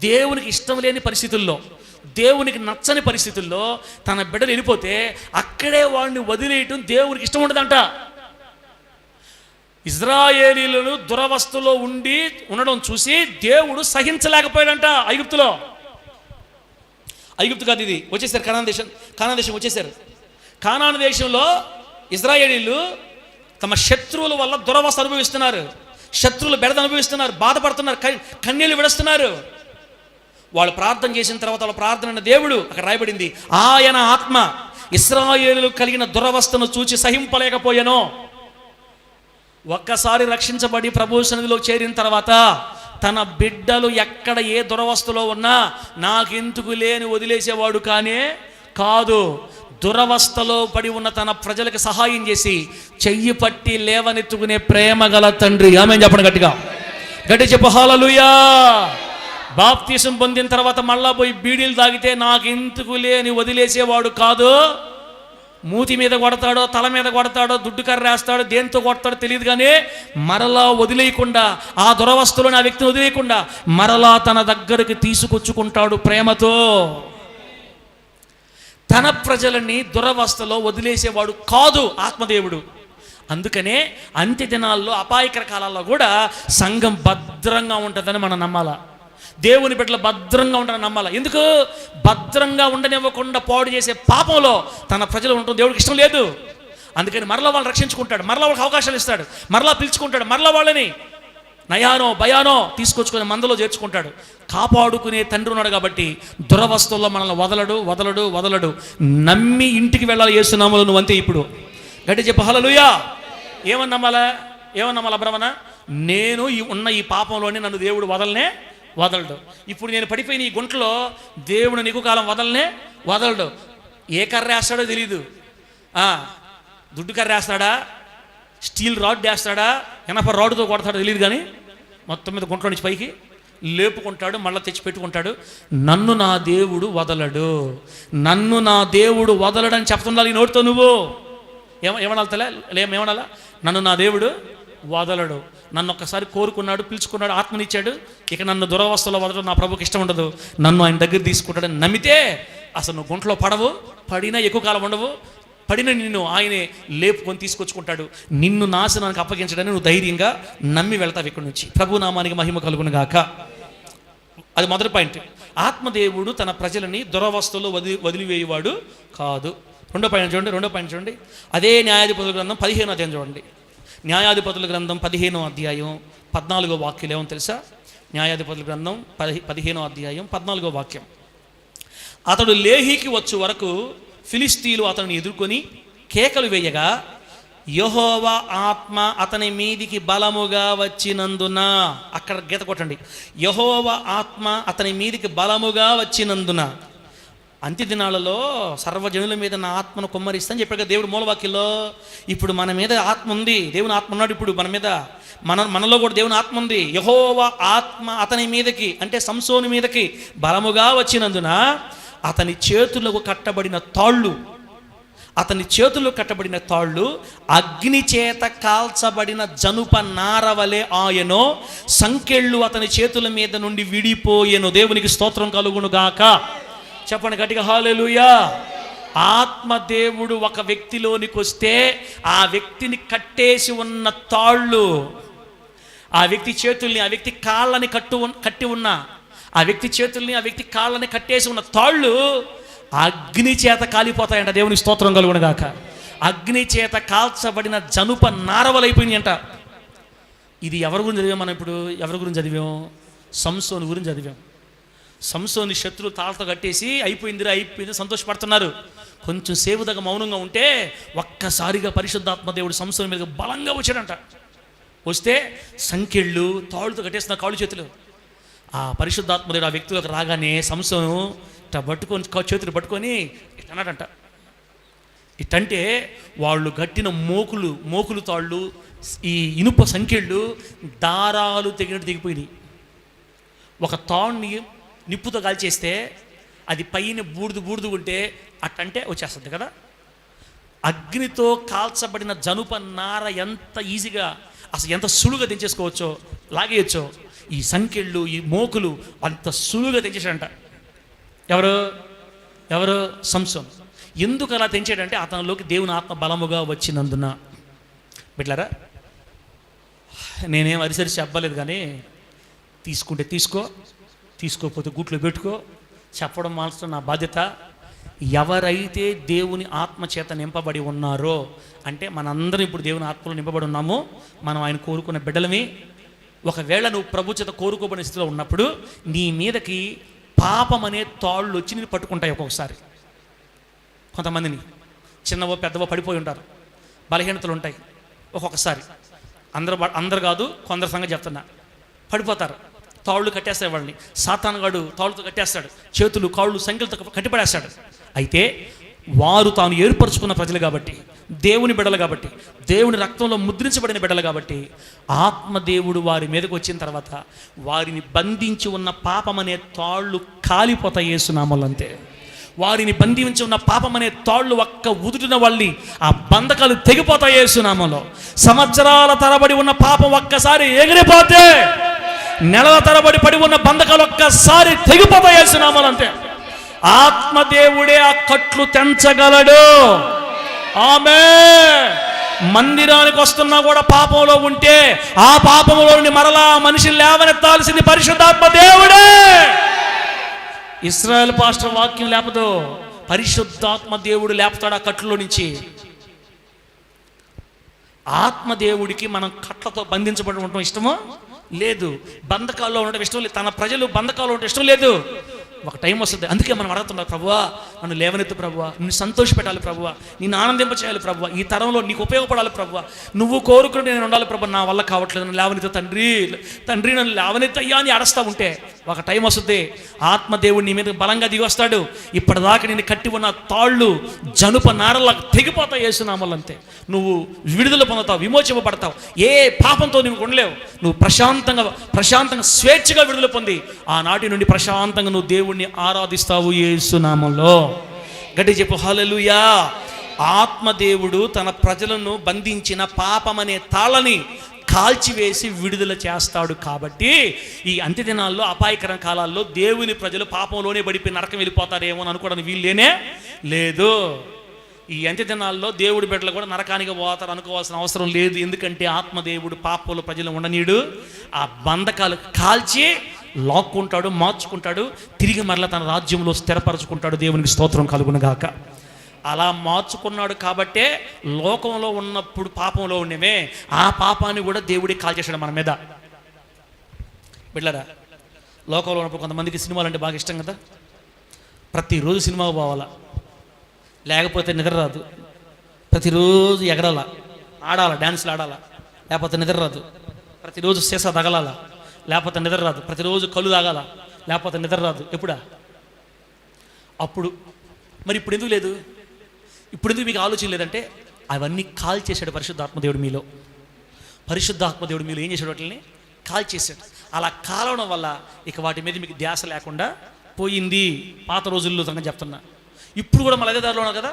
S1: దేవునికి ఇష్టం లేని పరిస్థితుల్లో, దేవునికి నచ్చని పరిస్థితుల్లో తన బిడ్డలు వెళ్ళిపోతే అక్కడే వాడిని వదిలేయటం దేవునికి ఇష్టం ఉండదంట. ఇజ్రాయేలీలను దురవస్థలో ఉండడం చూసి దేవుడు సహించలేకపోయాడంట. ఐగుప్తు కాదు ఇది, వచ్చేసారు కానాన్ దేశం వచ్చేసారు. కానాన్ దేశంలో ఇజ్రాయేలీలు తమ శత్రువుల వల్ల దురవస్థ అనుభవిస్తున్నారు, శత్రువుల బెడద అనుభవిస్తున్నారు, బాధపడుతున్నారు, కన్నీళ్లు విడుస్తున్నారు. వాళ్ళు ప్రార్థన చేసిన తర్వాత వాళ్ళ ప్రార్థన దేవుడు, అక్కడ రాయబడింది, ఆయన ఆత్మ ఇశ్రాయేలీయులు కలిగిన దురవస్థను చూచి సహింపలేకపోయాను. ఒక్కసారి రక్షించబడి ప్రభు సన్నిధిలో చేరిన తర్వాత తన బిడ్డలు ఎక్కడ ఏ దురవస్థలో ఉన్నా నాకెందుకు లేని వదిలేసేవాడు కాదు. దురవస్థలో పడి ఉన్న తన ప్రజలకు సహాయం చేసి చెయ్యి పట్టి లేవనెత్తుకునే ప్రేమ గల తండ్రి. ఆమేన్ చెప్పండి గట్టిగా, గట్టి చెప్పు హల్లెలూయా. బాప్తిసం పొందిన తర్వాత మళ్ళా పోయి బీడీలు తాగితే నాకెందుకు లేని వదిలేసేవాడు కాదు. మూతి మీద కొడతాడో, తల మీద కొడతాడో, దుడ్డు కర్ర వేస్తాడో, దేంతో కొడతాడో తెలియదు, కానీ మరలా వదిలేయకుండా, ఆ దురవస్థలోని ఆ వ్యక్తిని వదిలేయకుండా మరలా తన దగ్గరికి తీసుకొచ్చుకుంటాడు ప్రేమతో. తన ప్రజలని దురవస్థలో వదిలేసేవాడు కాదు ఆత్మదేవుడు. అందుకనే అంత్య దినాల్లో, అపాయకర కాలాల్లో కూడా సంఘం భద్రంగా ఉంటుందని మనం నమ్మాలా. దేవుని బిడ్డలు భద్రంగా ఉండాలని నమ్మాలా. ఎందుకు? భద్రంగా ఉండనివ్వకుండా పాడు చేసే పాపంలో తన ప్రజలు ఉండటం దేవుడికి ఇష్టం లేదు. అందుకని మరలా వాళ్ళని రక్షించుకుంటాడు, మరలా వాళ్ళకి అవకాశాలు ఇస్తాడు, మరలా పిలుచుకుంటాడు, మరలా వాళ్ళని నయానో భయానో తీసుకొచ్చుకొని మందలో చేర్చుకుంటాడు. కాపాడుకునే తండ్రి ఉన్నాడు కాబట్టి దురవస్థల్లో మనల్ని వదలడు. నమ్మి ఇంటికి వెళ్ళాలి యేసు నామములో నువ్వు అంతే. ఇప్పుడు గట్టి చెప్పు హల్లెలూయా. ఏమని నమ్మాలా బ్రహ్మణ? నేను ఉన్న ఈ పాపంలోనే నన్ను దేవుడు వదలడు. ఇప్పుడు నేను పడిపోయిన ఈ గుంటలో దేవుడు నీకు కాలం వదలడు. ఏ కర్ర వేస్తాడో తెలీదు. దుడ్డు కర్ర వేస్తాడా, స్టీల్ రాడ్ వేస్తాడా, ఎనప రాడ్తో కొడతాడో తెలియదు, కానీ మొత్తం మీద గుంటలో నుంచి పైకి లేపుకుంటాడు, మళ్ళీ తెచ్చి పెట్టుకుంటాడు. నన్ను నా దేవుడు వదలడని చెప్తుండాలి ఈ నోటితో. నువ్వు ఏమనాలా? నన్ను నా దేవుడు వదలడు. నన్ను ఒక్కసారి కోరుకున్నాడు, పిలుచుకున్నాడు, ఆత్మనిచ్చాడు. ఇక నన్ను దురవస్థలో వదలడం నా ప్రభుకి ఇష్టం ఉండదు. నన్ను ఆయన దగ్గర తీసుకుంటాడని నమ్మితే అసలు నువ్వు గుంటలో పడవు, పడినా ఎక్కువ కాలం ఉండవు. పడిన నిన్ను ఆయనే లేపుకొని తీసుకొచ్చుకుంటాడు. నిన్ను నాశనానికి అప్పగించడానికి నువ్వు ధైర్యంగా నమ్మి వెళ్తావు ఇక్కడి నుంచి. ప్రభు నామానికి మహిమ కలుగును గాక. అది మొదటి పాయింట్. ఆత్మదేవుడు తన ప్రజలని దురవస్థలో వదిలివేయవాడు కాదు. రెండో పాయింట్ చూడండి. అదే న్యాయాధిపతుల గ్రంథం 15వ అధ్యాయం చూడండి. న్యాయాధిపతుల గ్రంథం 15వ అధ్యాయం 14వ వాక్యం ఏమో తెలుసా? న్యాయాధిపతుల గ్రంథం 15వ అధ్యాయం 14వ వాక్యం. అతడు లేహీకి వచ్చు వరకు ఫిలిస్తీయులు అతనిని ఎదుర్కొని కేకలు వేయగా యెహోవా ఆత్మ అతని మీదికి బలముగా వచ్చినందున, అక్కడ గీత కొట్టండి, యెహోవా ఆత్మ అతని మీదికి బలముగా వచ్చినందున. అంత్య దినాలలో సర్వజనుల మీద నా ఆత్మను కుమ్మరిస్తాను చెప్పాడు దేవుడు మూలవాక్యంలో. ఇప్పుడు మన మీద ఆత్మ ఉంది, దేవుని ఆత్మ ఉన్నాడు ఇప్పుడు మన మీద, మనలో కూడా దేవుని ఆత్మ ఉంది. యెహోవా ఆత్మ అతని మీదకి అంటే సంసోను మీదకి బలముగా వచ్చినందున అతని చేతులకు కట్టబడిన తాళ్ళు అగ్ని చేత కాల్చబడిన జనుప నారవలే ఆయనో, సంకెళ్ళు అతని చేతుల మీద నుండి విడిపోయెను. దేవునికి స్తోత్రం కలుగును గాక. చెప్పండి గట్టిగా హల్లెలూయా. ఆత్మదేవుడు ఒక వ్యక్తిలోనికి వస్తే ఆ వ్యక్తిని కట్టేసి ఉన్న తాళ్ళు, ఆ వ్యక్తి చేతుల్ని, ఆ వ్యక్తి కాళ్ళని కట్టి ఉన్న ఆ వ్యక్తి చేతుల్ని, ఆ వ్యక్తి కాళ్ళని కట్టేసి ఉన్న తాళ్ళు అగ్ని చేత కాలిపోతాయంట. దేవుని స్తోత్రం కలుగును గాక. అగ్ని చేత కాల్చబడిన జనుప నారవలైపోయినాయి అంట. ఇది ఎవరి గురించి చదివాం మనం ఇప్పుడు? ఎవరి గురించి చదివాం? సంసోను గురించి చదివాం. సంసోని శత్రువు తాళ్ళతో కట్టేసి అయిపోయింది సంతోషపడుతున్నారు. కొంచెం సేపుదగా మౌనంగా ఉంటే ఒక్కసారిగా పరిశుద్ధాత్మ దేవుడు సంసోని మీద బలంగా వచ్చాడంట. వస్తే సంకెళ్ళు తాళ్ళతో కట్టేసిన కాళ్ళు చేతులు. ఆ పరిశుద్ధాత్మ దేవుడు ఆ వ్యక్తులకు రాగానే సంసోను చేతులు పట్టుకొని ఇట్టన్నాడంట. ఇట్టంటే వాళ్ళు గట్టిన మోకులు తాళ్ళు, ఈ ఇనుప సంకెళ్ళు దారాలు తెగినట్టు దిగిపోయినాయి. ఒక తాడుని నిప్పుతో కాల్చేస్తే అది పైన బూడిద ఉంటే అట్టంటే వచ్చేస్తుంది కదా. అగ్నితో కాల్చబడిన జనుప నార ఎంత ఈజీగా, అసలు ఎంత సులువుగా తెంచేసుకోవచ్చో, లాగేయచ్చో, ఈ సంకెళ్ళు ఈ మోకులు అంత సులువుగా తెంచేసాడంట. ఎవరు? సంసోను. ఎందుకు అలా తెంచాడంటే అతనిలోకి దేవుని ఆత్మ బలముగా వచ్చినందున. బిడ్డలారా, నేనేం అరిసరిసి చెప్పలేదు, కానీ తీసుకుంటే తీసుకోకపోతే గుట్లో పెట్టుకో, చెప్పడం మాత్రం నా బాధ్యత. ఎవరైతే దేవుని ఆత్మ చేత నింపబడి ఉన్నారో, అంటే మనందరం ఇప్పుడు దేవుని ఆత్మలో నింపబడి ఉన్నామో, మనం ఆయన కోరుకున్న బిడ్డలమే. ఒకవేళ నువ్వు ప్రభు చేత కోరుకోబడిన స్థితిలో ఉన్నప్పుడు నీ మీదకి పాపం అనే తాళ్ళు వచ్చి నేను పట్టుకుంటాయి. ఒక్కొక్కసారి కొంతమందిని చిన్నవో పెద్దవో పడిపోయి ఉంటారు, బలహీనతలు ఉంటాయి. ఒక్కొక్కసారి అందరు కాదు, కొందరు సంగతి చెప్తున్నా, పడిపోతారు. తాళ్ళు కట్టేస్తాడు వాళ్ళని, సాతానుగాడు తాళ్ళతో కట్టేస్తాడు, చేతులు కాళ్ళు సంఖ్యలతో కట్టిపడేస్తాడు. అయితే వారు తాను ఏర్పరచుకున్న ప్రజలు కాబట్టి, దేవుని బిడ్డలు కాబట్టి, దేవుని రక్తంలో ముద్రించబడిన బిడ్డలు కాబట్టి, ఆత్మదేవుడు వారి మీదకి వచ్చిన తర్వాత వారిని బంధించి ఉన్న పాపం అనే తాళ్ళు కాలిపోతాయి యేసునామములో. అంతే. వారిని బంధించి ఉన్న పాపం అనే తాళ్ళు ఒక్క ఉదుటిన వాళ్ళని ఆ బంధకాలు తెగిపోతాయి యేసునామములో. సంవత్సరాల తరబడి ఉన్న పాపం ఒక్కసారి ఎగిరిపోతే, నెలల తరబడి పడి ఉన్న బంధకాలు ఒక్కసారి తెగిపోతాయి యేసునామములో. అంతే. ఆత్మదేవుడే ఆ కట్లు తెంచగలడు. ఆమేన్. మందిరానికి వస్తున్నా కూడా పాపంలో ఉంటే ఆ పాపంలో నుండి మరలా మనిషిని లేవనెత్తాల్సింది పరిశుద్ధాత్మ దేవుడే. ఇశ్రాయేల్ పాస్టర్ వాక్యం లేపదు, పరిశుద్ధాత్మ దేవుడు లేపుతాడు ఆ కట్లో నుంచి. ఆత్మదేవుడికి మనం కట్లతో బంధించబడి ఉండటం ఇష్టమో లేదు, బంధకాల్లో ఉండడం ఇష్టం లేదు, తన ప్రజలు బంధకాల్లో ఉండటం ఇష్టం లేదు. ఒక టైం వస్తుంది. అందుకే మనం అడుగుతున్నాం, ప్రభువా నన్ను లేవనెత్తు ప్రభువా, నిన్ను సంతోషపెట్టాలి ప్రభువా, నిన్ను ఆనందింప చేయాలి ప్రభువా, ఈ తరంలో నీకు ఉపయోగపడాలి ప్రభువా, నువ్వు కోరుకుంటే నేను ఉండాలి ప్రభు, నా వల్ల కావట్లేదు, నన్ను లేవనెత్తు తండ్రి నన్ను లేవనెత్తయ్యా అని అడస్తా ఉంటే ఒక టైం వస్తుంది. ఆత్మదేవుడు నీ మీద బలంగా దిగి వస్తాడు. ఇప్పటిదాకా నేను కట్టి ఉన్న తాళ్ళు జనుప నారలా తెగిపోతాయి యేసునామములో. అంతే. నువ్వు విడుదల పొందుతావు, విమోచింపబడతావు. ఏ పాపంతో నువ్వు ఉండలేవు. నువ్వు ప్రశాంతంగా స్వేచ్ఛగా విడుదల పొంది ఆనాటి నుండి ప్రశాంతంగా నువ్వు దేవుణ్ణి ఆరాధిస్తావు యేసునామములో. గట్టి చెప్పు హల్లెలూయా. ఆత్మదేవుడు తన ప్రజలను బంధించిన పాపమనే తాళని కాల్చివేసి విడుదల చేస్తాడు. కాబట్టి ఈ అంత్యదినాల్లో అపాయకర కాలాల్లో దేవుని ప్రజలు పాపంలోనే పడిపోయి నరకం వెళ్ళిపోతారేమో అని అనుకోవడానికి వీళ్ళేనే లేదు. ఈ అంత్య దినాల్లో దేవుడి బిడ్డలు కూడా నరకానికి పోతారు అనుకోవాల్సిన అవసరం లేదు. ఎందుకంటే ఆత్మదేవుడు పాపలు ప్రజలు ఉండనీయుడు. ఆ బంధకాలు కాల్చి లాక్కుంటాడు, మార్చుకుంటాడు, తిరిగి మరలా తన రాజ్యంలో స్థిరపరచుకుంటాడు. దేవునికి స్తోత్రం కలుగునుగాక. అలా మార్చుకున్నాడు కాబట్టే లోకంలో ఉన్నప్పుడు పాపంలో ఉండేమే ఆ పాపాన్ని కూడా దేవుడే కాల్చేశాడు మన మీద. బిడ్డలారా, లోకంలో ఉన్నప్పుడు కొంతమందికి సినిమాలు అంటే బాగా ఇష్టం కదా. ప్రతిరోజు సినిమాకు పోవాలా, లేకపోతే నిద్ర రాదు. ప్రతిరోజు ఎగరాల, ఆడాల, డ్యాన్సులు ఆడాలా, లేకపోతే నిద్ర రాదు. ప్రతిరోజు సీసా తగలాల, లేకపోతే నిద్ర రాదు. ప్రతిరోజు కళ్ళు తాగాల, లేకపోతే నిద్ర రాదు. ఎప్పుడా? అప్పుడు. మరి ఇప్పుడు ఎందుకు లేదు? ఇప్పుడు ఎందుకు మీకు ఆలోచన లేదంటే అవన్నీ కాల్ చేశాడు పరిశుద్ధాత్మదేవుడు మీలో. పరిశుద్ధాత్మదేవుడు మీలో ఏం చేశాడు? వాటిని కాల్ చేశాడు. అలా కాలవడం వల్ల ఇక వాటి మీద మీకు ధ్యాస లేకుండా పోయింది. పాత రోజుల్లో సంగతి చెప్తున్నా. ఇప్పుడు కూడా మళ్ళీ అదే దారిలో ఉన్నారు కదా.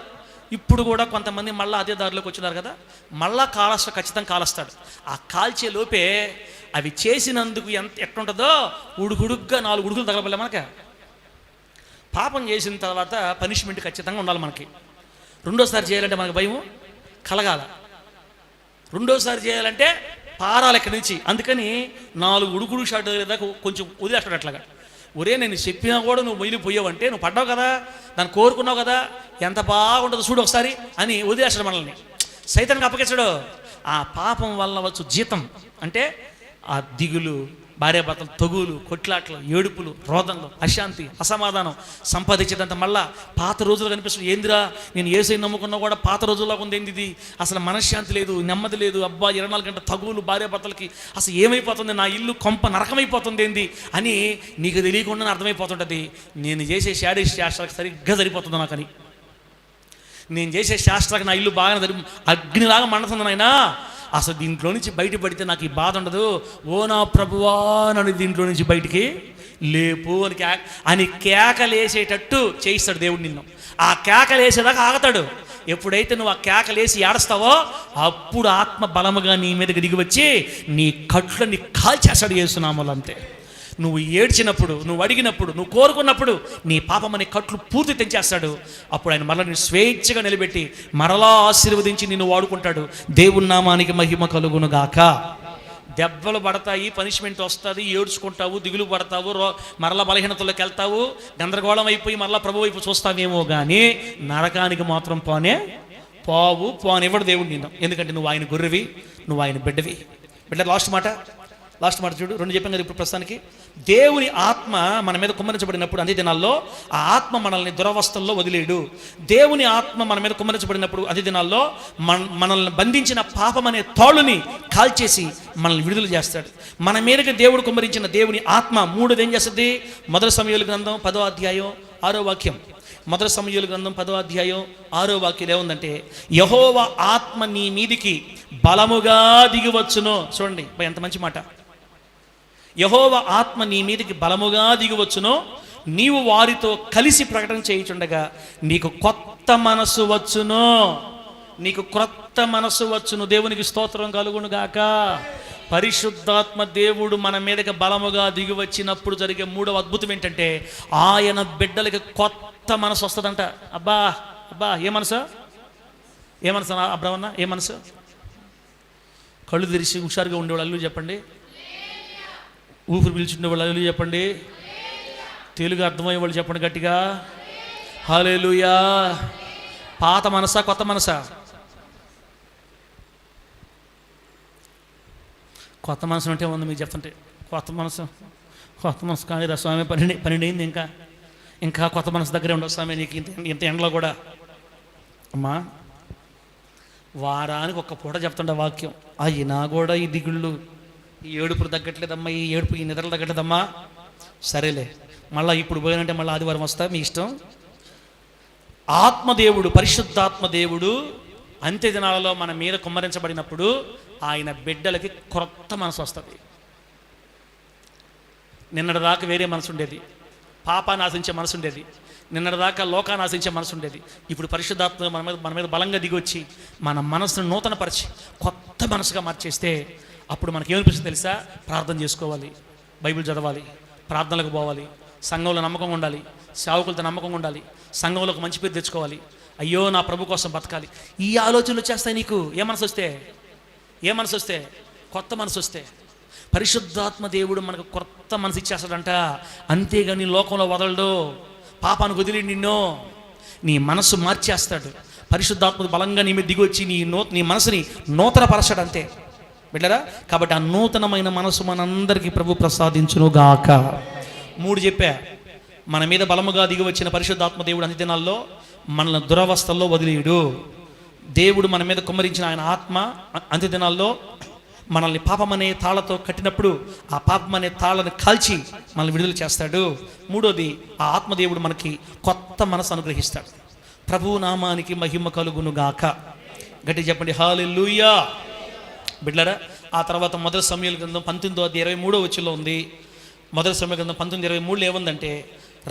S1: ఇప్పుడు కూడా కొంతమంది మళ్ళీ అదే దారిలోకి వచ్చినారు కదా. మళ్ళా ఖచ్చితంగా కాలుస్తాడు. ఆ కాల్చే లోపే అవి చేసినందుకు ఎట్లుంటుందో ఉడుగుడుగ్గా 4 ఉడుగులు తగలబలే. మనక పాపం చేసిన తర్వాత పనిష్మెంట్ ఖచ్చితంగా ఉండాలి మనకి. రెండోసారి చేయాలంటే మనకు భయం కలగాల. రెండోసారి చేయాలంటే పారాలి ఇక్కడి నుంచి. అందుకని 4 ఉడుగుడు షాట్ దాకా కొంచెం వదిలేస్తాడు. అట్లాగా ఒరే నేను చెప్పినా కూడా నువ్వు పోయావంటే నువ్వు పడ్డావు కదా, దాన్ని కోరుకున్నావు కదా, ఎంత బాగుంటుందో చూడు ఒకసారి అని వదిలేస్తాడు మనల్ని. సైతానికి అప్పగించాడు. ఆ పాపం వల్ల వచ్చు జీతం అంటే ఆ దిగులు, భార్యాభర్తలు తగులు, కొట్లాట్లు, ఏడుపులు, రోదనలు, అశాంతి, అసమాధానం సంపాదించేదంతా మళ్ళా పాత రోజులు కనిపిస్తుంది. ఏందిరా నేను యేసుని నమ్ముకున్నా కూడా పాత రోజుల్లాగా ఉంది. ఏంది ఇది? అసలు మనశ్శాంతి లేదు, నెమ్మది లేదు. అబ్బా 24 గంటల తగులు భార్యాభర్తలకి అసలు ఏమైపోతుంది, నా ఇల్లు కొంప నరకమైపోతుంది ఏంది అని నీకు తెలియకుండా అర్థమైపోతుంటుంది. నేను చేసే శాస్త్రాలకు సరిగ్గా సరిపోతుంది నాకని. నేను చేసే శాస్త్రాలకు నా ఇల్లు బాగా అగ్నిలాగా మండుతుంది నాయనా. అసలు దీంట్లో నుంచి బయటపడితే నాకు ఈ బాధ ఉండదు. ఓ నా ప్రభువా నన్ను దీంట్లో నుంచి బయటికి లేపు అని కేకలేసేటట్టు చేయిస్తాడు దేవుడు నిన్ను. ఆ కేకలేసేదాకా ఆగతాడు. ఎప్పుడైతే నువ్వు ఆ కేకలేసి ఏడుస్తావో అప్పుడు ఆత్మ బలముగా నీ మీదకి దిగి వచ్చి నీ కట్లని కాల్చేస్తాడు యేసునామములో. అంతే. నువ్వు ఏడ్చినప్పుడు, నువ్వు అడిగినప్పుడు, నువ్వు కోరుకున్నప్పుడు నీ పాపమని కట్లు పూర్తి తెంచేస్తాడు. అప్పుడు ఆయన మరలా నేను స్వేచ్ఛగా నిలబెట్టి మరలా ఆశీర్వదించి నిన్ను వాడుకుంటాడు. దేవుని నామానికి మహిమ కలుగును గాక. దెబ్బలు పడతాయి, పనిష్మెంట్ వస్తుంది, ఏడ్చుకుంటావు, దిగులు పడతావు, మరలా బలహీనతలోకి వెళ్తావు, గందరగోళం అయిపోయి మరలా ప్రభు వైపు చూస్తావేమో కానీ నరకానికి మాత్రం పోనివ్వడు దేవుడు నిన్ను. ఎందుకంటే నువ్వు ఆయన గొర్రెవి, నువ్వు ఆయన బిడ్డవి. బిడ్డ లాస్ట్ మాట చూడు. 2 చెప్పాం కదా. ఇప్పుడు ప్రస్తుతానికి దేవుని ఆత్మ మన మీద కుమ్మరించబడినప్పుడు అదే దినాల్లో ఆ ఆత్మ మనల్ని దురవస్థల్లో వదిలేడు. దేవుని ఆత్మ మన మీద కుమ్మరించబడినప్పుడు అదే దినాల్లో మనల్ని బంధించిన పాపం అనే తాళ్ళుని కాల్చేసి మనల్ని విడుదల చేస్తాడు. మన మీదకి దేవుడు కుమ్మరించిన దేవుని ఆత్మ 3 ఏం చేస్తుంది? 1 సమూయేలు గ్రంథం 10వ అధ్యాయం 6వ వాక్యం. 1 సమూయేలు గ్రంథం 10వ అధ్యాయం 6వ వాక్యం ఏముందంటే, యెహోవా ఆత్మ నీ మీదికి బలముగా దిగివచ్చును. చూడండి ఎంత మంచి మాట. యెహోవా ఆత్మ నీ మీదకి బలముగా దిగివచ్చును, నీవు వారితో కలిసి ప్రకటన చేయుచుండగా నీకు కొత్త మనసు వచ్చును. నీకు క్రొత్త మనసు వచ్చును. దేవునికి స్తోత్రం కలుగును గాక. పరిశుద్ధాత్మ దేవుడు మన మీదకి బలముగా దిగి వచ్చినప్పుడు జరిగే 3వ అద్భుతం ఏంటంటే ఆయన బిడ్డలకి కొత్త మనసు వస్తుందంట. అబ్బా ఏ మనసు అబ్రహ్మన్న? ఏ మనసు? కళ్ళు తెరిచి హుషారుగా ఉండేవాళ్ళు అల్లు చెప్పండి. ఊపిరి పీల్చుండే వాళ్ళు అల్లు చెప్పండి. తెలుగు అర్థమయ్యే వాళ్ళు చెప్పండి గట్టిగా. హల్లెలూయా. పాత మనసా కొత్త మనసా? కొత్త మనసు అంటే ఉంది మీకు చెప్తుంటే. కొత్త మనసు కానీ రా స్వామి, 12 అయింది, ఇంకా కొత్త మనసు దగ్గరే ఉండవు స్వామి నీకు ఇంత ఎండలో కూడా. అమ్మా వారానికి ఒక్క పూట చెప్తుండే వాక్యం. అయినా కూడా ఈ దిగుళ్ళు, ఈ ఏడుపులు తగ్గట్లేదమ్మా, ఈ నిద్రలు తగ్గట్లేదమ్మా. సరేలే మళ్ళీ ఇప్పుడు పోయినంటే మళ్ళీ ఆదివారం వస్తా, మీ ఇష్టం. ఆత్మదేవుడు, పరిశుద్ధాత్మదేవుడు అంత్య దినాలలో మన మీద కుమ్మరించబడినప్పుడు ఆయన బిడ్డలకి క్రొత్త మనసు వస్తుంది. నిన్నటిదాకా వేరే మనసు ఉండేది, పాపాన్ని ఆశించే మనసు ఉండేది. నిన్నటిదాకా లోకాన్ని ఆశించే మనసు ఉండేది. ఇప్పుడు పరిశుద్ధాత్మ మన మీద బలంగా దిగొచ్చి మన మనసును నూతనపరిచి కొత్త మనసుగా మార్చేస్తే అప్పుడు మనకి ఏమనిపిస్తుంది తెలుసా? ప్రార్థన చేసుకోవాలి, బైబిల్ చదవాలి, ప్రార్థనలకు పోవాలి, సంఘంలో నమ్మకంగా ఉండాలి, సేవకులతో నమ్మకంగా ఉండాలి, సంఘంలోకి మంచి పేరు తెచ్చుకోవాలి. అయ్యో నా ప్రభు కోసం బతకాలి. ఈ ఆలోచనలు వచ్చేస్తాయి నీకు. ఏ మనసు వస్తే కొత్త మనసు వస్తే పరిశుద్ధాత్మ దేవుడు మనకు కొత్త మనసు ఇచ్చేస్తాడంట. అంతేగాని లోకంలో వదలడు, పాపానికి వదిలి నీ మనసు మార్చేస్తాడు. పరిశుద్ధాత్మ బలంగా నీ మీద దిగి వచ్చి నీ మనసుని నూతనపరచాడు అంతే బిడ్డరా. కాబట్టి ఆ నూతనమైన మనసు మనందరికీ ప్రభు ప్రసాదించునుగాక. 3 చెప్పా. మన మీద బలముగా దిగి వచ్చిన పరిశుద్ధాత్మ దేవుడు అన్ని దినాల్లో మనల్ని దురవస్థల్లో వదిలేయుడు. దేవుడు మన మీద కుమ్మరించిన ఆయన ఆత్మ అంత్య దినాల్లో మనల్ని పాపమనే తాళతో కట్టినప్పుడు ఆ పాపమనే తాళను కాల్చి మనల్ని విడుదల చేస్తాడు. 3వది, ఆ ఆత్మదేవుడు మనకి కొత్త మనసు అనుగ్రహిస్తాడు. ప్రభు నామానికి మహిమ కలుగునుగాక. గట్టి చెప్పండి హల్లెలూయా. బిడ్డలారా, ఆ తర్వాత మొదటి సమూయేలు గ్రంథం 19:23 ఉంది. మొదటి సమూయేలు గ్రంథం 19:23 ఏముందంటే,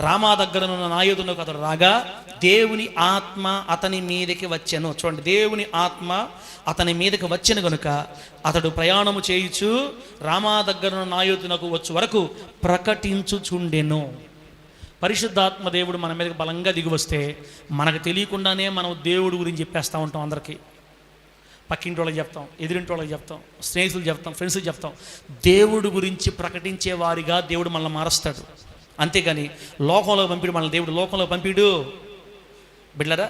S1: రామా దగ్గరనున్న నాయోధునకు అతడు రాగా దేవుని ఆత్మ అతని మీదకి వచ్చెను. చూడండి, దేవుని ఆత్మ అతని మీదకి వచ్చెను గనుక అతడు ప్రయాణము చేయుచు రామా దగ్గరను నాయోధునకు వచ్చు వరకు ప్రకటించుచుండెను. పరిశుద్ధాత్మ దేవుడు మన మీదకి బలంగా దిగి వస్తే మనకు తెలియకుండానే మనం దేవుడి గురించి చెప్పేస్తూ ఉంటాం. అందరికీ, పక్కింటి వాళ్ళకి చెప్తాం, ఎదురింటి వాళ్ళకి చెప్తాం, స్నేహితులు చెప్తాం, ఫ్రెండ్స్కి చెప్తాం. దేవుడి గురించి ప్రకటించే వారిగా దేవుడు మనల్ని మారుస్తాడు. అంతేగాని లోకంలో పంపిడు మనల్ని దేవుడు లోకంలో పంపిడు. బిడ్డలారా,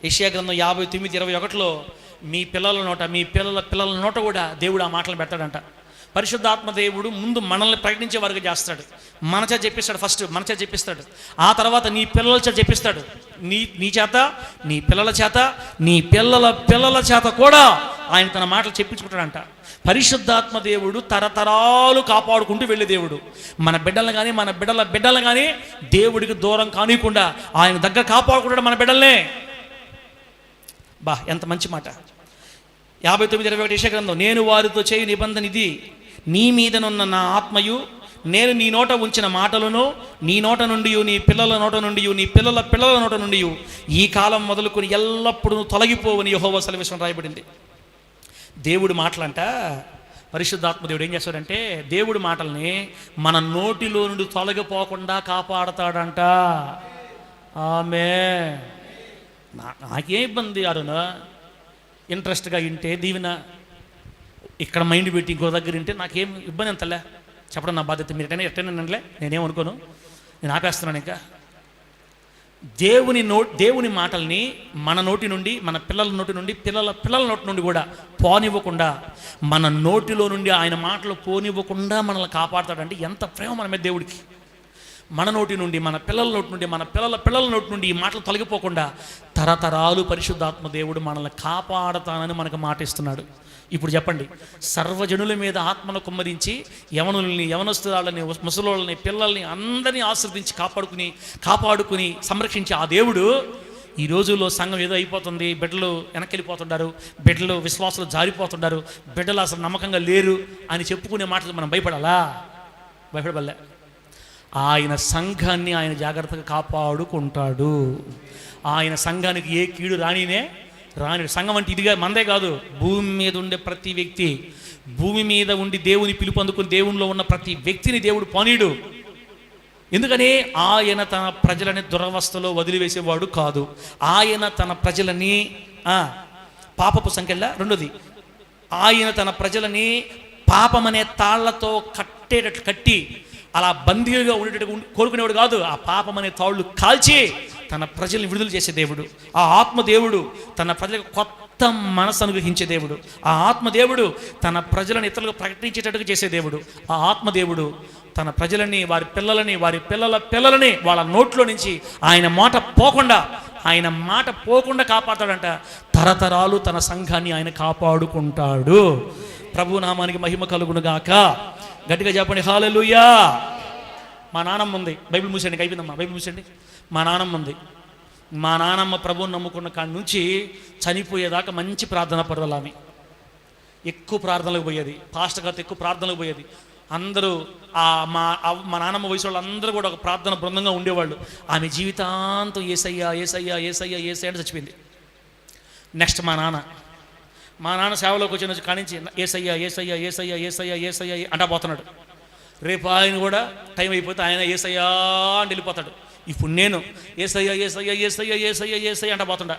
S1: యెషయా గ్రంథం 59:21 మీ పిల్లల నోట, మీ పిల్లల నోట కూడా దేవుడు ఆ మాటలు పెడతాడంట. పరిశుద్ధాత్మ దేవుడు ముందు మనల్ని ప్రకటించే వారికి చేస్తాడు. మన చేత చెప్పిస్తాడు. ఫస్ట్ మన చేత చెప్పిస్తాడు. ఆ తర్వాత నీ పిల్లల చేత చెప్పిస్తాడు. నీ చేత, నీ పిల్లల చేత, నీ పిల్లల చేత కూడా ఆయన తన మాటలు చెప్పించుకుంటాడంట. పరిశుద్ధాత్మ దేవుడు తరతరాలు కాపాడుకుంటూ వెళ్ళే దేవుడు. మన బిడ్డలను కానీ మన బిడ్డలను కానీ దేవుడికి దూరం కానికుండా ఆయన దగ్గర కాపాడుకుంటాడు మన బిడ్డల్నే. ఎంత మంచి మాట. 59:21 యెషయా గ్రంథం, నేను వారితో చేయు నిబంధన ఇది, నీ మీదనున్న నా ఆత్మయు నేను నీ నోట ఉంచిన మాటలను నీ నోట నుండి, నీ పిల్లల నోట నుండి, నీ పిల్లల నోట నుండి ఈ కాలం మొదలుకొని ఎల్లప్పుడూ తొలగిపోవని యెహోవా సెలవిస్తున్న రాయబడింది. దేవుడి మాటలంట. పరిశుద్ధాత్మ దేవుడు ఏం చేస్తాడంటే దేవుడి మాటల్ని మన నోటిలో నుండి తొలగిపోకుండా కాపాడతాడంట. ఆమేన్. నాకేం ఇబ్బంది అరుణ, ఇంట్రెస్ట్గా వింటే దీవెన, ఇక్కడ మైండ్ పెట్టి ఇంకో దగ్గర వింటే నాకేం ఇబ్బంది అంతలే చెప్పడం నా బాధ్యత. మీరు ఎట్టనంలే, నేనేమనుకోను, నేను ఆపేస్తున్నాను. ఇంకా దేవుని మాటల్ని మన నోటి నుండి, మన పిల్లల నోటి నుండి, పిల్లల నోటి నుండి కూడా పోనివ్వకుండా, మన నోటిలో నుండి ఆయన మాటలు పోనివ్వకుండా మనల్ని కాపాడతాడంటే ఎంత ప్రేమ మన మీద దేవుడికి. మన నోటి నుండి, మన పిల్లల నోటి నుండి, మన పిల్లల నోటి నుండి ఈ మాటలు తొలగిపోకుండా తరతరాలు పరిశుద్ధాత్మ దేవుడు మనల్ని కాపాడతానని మనకు మాట ఇస్తున్నాడు. ఇప్పుడు చెప్పండి, సర్వజనుల మీద ఆత్మను కుమ్మరించి యవనుల్ని, యవనస్తురాళ్ళని, ముసలోళ్ళని, పిల్లల్ని అందరినీ ఆశ్రదించి కాపాడుకుని సంరక్షించి ఆ దేవుడు ఈ రోజుల్లో సంఘం ఏదో అయిపోతుంది, బిడ్డలు వెనక్కి వెళ్ళిపోతుంటారు, బిడ్డలు విశ్వాసాలు జారిపోతుంటారు, బిడ్డలు అసలు నమ్మకంగా లేరు అని చెప్పుకునే మాటలు మనం భయపడలే. ఆయన సంఘాన్ని ఆయన జాగ్రత్తగా కాపాడుకుంటాడు. ఆయన సంఘానికి ఏ కీడు రాని సంఘం అంటే ఇదిగా మందే కాదు, భూమి మీద ఉండే ప్రతి వ్యక్తి, భూమి మీద ఉండి దేవుని పిలుపు అందుకుని దేవునిలో ఉన్న ప్రతి వ్యక్తిని దేవుడు పోనీడు. ఎందుకని ఆయన తన ప్రజలని దురవస్థలో వదిలివేసేవాడు కాదు. ఆయన తన ప్రజలని పాపపు సంఖ్యలా, రెండోది ఆయన తన ప్రజలని పాపమనే తాళ్లతో కట్టి అలా బందీలుగా ఉండేటట్టు కోరుకునేవాడు కాదు. ఆ పాపమనే తాళ్ళు కాల్చి తన ప్రజల్ని విడుదల చేసే దేవుడు. ఆ ఆత్మదేవుడు తన ప్రజలకు కొత్త మనసు అనుగ్రహించే దేవుడు. ఆ ఆత్మదేవుడు తన ప్రజలను ఇతరులకు ప్రకటించేటట్టుగా చేసే దేవుడు. ఆ ఆత్మదేవుడు తన ప్రజలని, వారి పిల్లలని, వారి పిల్లలని వాళ్ళ నోట్లో నుంచి ఆయన మాట పోకుండా కాపాడతాడంట. తరతరాలు తన సంఘాన్ని ఆయన కాపాడుకుంటాడు. ప్రభు నామానికి మహిమ కలుగునుగాక. గట్టిగా చెప్పండి హల్లెలూయా. మా నాన్నమ్మ ఉంది, బైబిల్ మూసండి, అయిపోయిందమ్మా, బైబిల్ మూసండి. మా నాన్నమ్మ ప్రభువుని నమ్ముకున్న కాడి నుంచి చనిపోయేదాకా మంచి ప్రార్థన పరులు. ఆమె ఎక్కువ ప్రార్థనలకు పోయేది, పాస్టర్ గారితో ఎక్కువ ప్రార్థనలకు పోయేది. అందరూ మా నాన్నమ్మ వయసు వాళ్ళు అందరూ కూడా ఒక ప్రార్థన బృందంగా ఉండేవాళ్ళు. ఆమె జీవితాంతం ఏసయ్యా ఏసయ్యా ఏసయ్యా ఏసయ్యా అంటే చచ్చిపోయింది. నెక్స్ట్ మా నాన్న సేవలోకి వచ్చిన కానించి ఏసయ్యా ఏసయ్యా ఏసయ్యా ఏసయ్యా ఏసయ్యా అంటా పోతున్నాడు. రేపు ఆయన కూడా టైం అయిపోతే ఆయన ఏసయ్యా అని వెళ్ళిపోతాడు. ఇప్పుడు నేను ఏసయ్యా ఏసయ్యా ఏసయ్యా ఏసయ్యా ఏసయ్యా అంటా పోతుండా.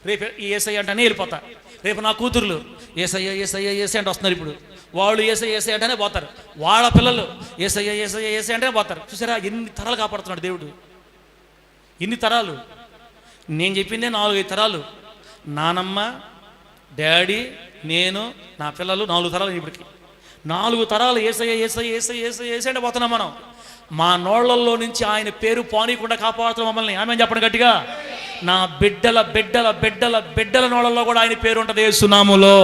S1: రేపు ఈ ఏసఐ అంటేనే వెళ్ళిపోతా. రేపు నా కూతుర్లు ఏసయ్య ఏసయ్య ఏసై అంటే వస్తున్నారు. ఇప్పుడు వాళ్ళు ఏసై ఏసై అంటేనే పోతారు. వాళ్ళ పిల్లలు ఏసయ్య ఏసయ్య ఏసై అంటేనే పోతారు. చూసారా ఎన్ని తరాలు కాపాడుతున్నాడు దేవుడు, ఎన్ని తరాలు. నేను చెప్పిందే 4-5 తరాలు. నానమ్మ, డాడీ, నేను, నా పిల్లలు 4 తరాలు. ఇప్పటికి 4 తరాలు ఏసయ్య ఏసయ్య ఏసయ్య ఏసయ్య ఏసై అంటే పోతున్నాం మనం. మా నోళ్లలో నుంచి ఆయన పేరు పోనీయకుండా కాపాడుతున్నాం మమ్మల్ని. ఆమె చెప్పండి గట్టిగా. నా బిడ్డల బిడ్డల బిడ్డల బిడ్డల నోళ్ళల్లో కూడా ఆయన పేరు ఉంటుంది యేసు నామములో.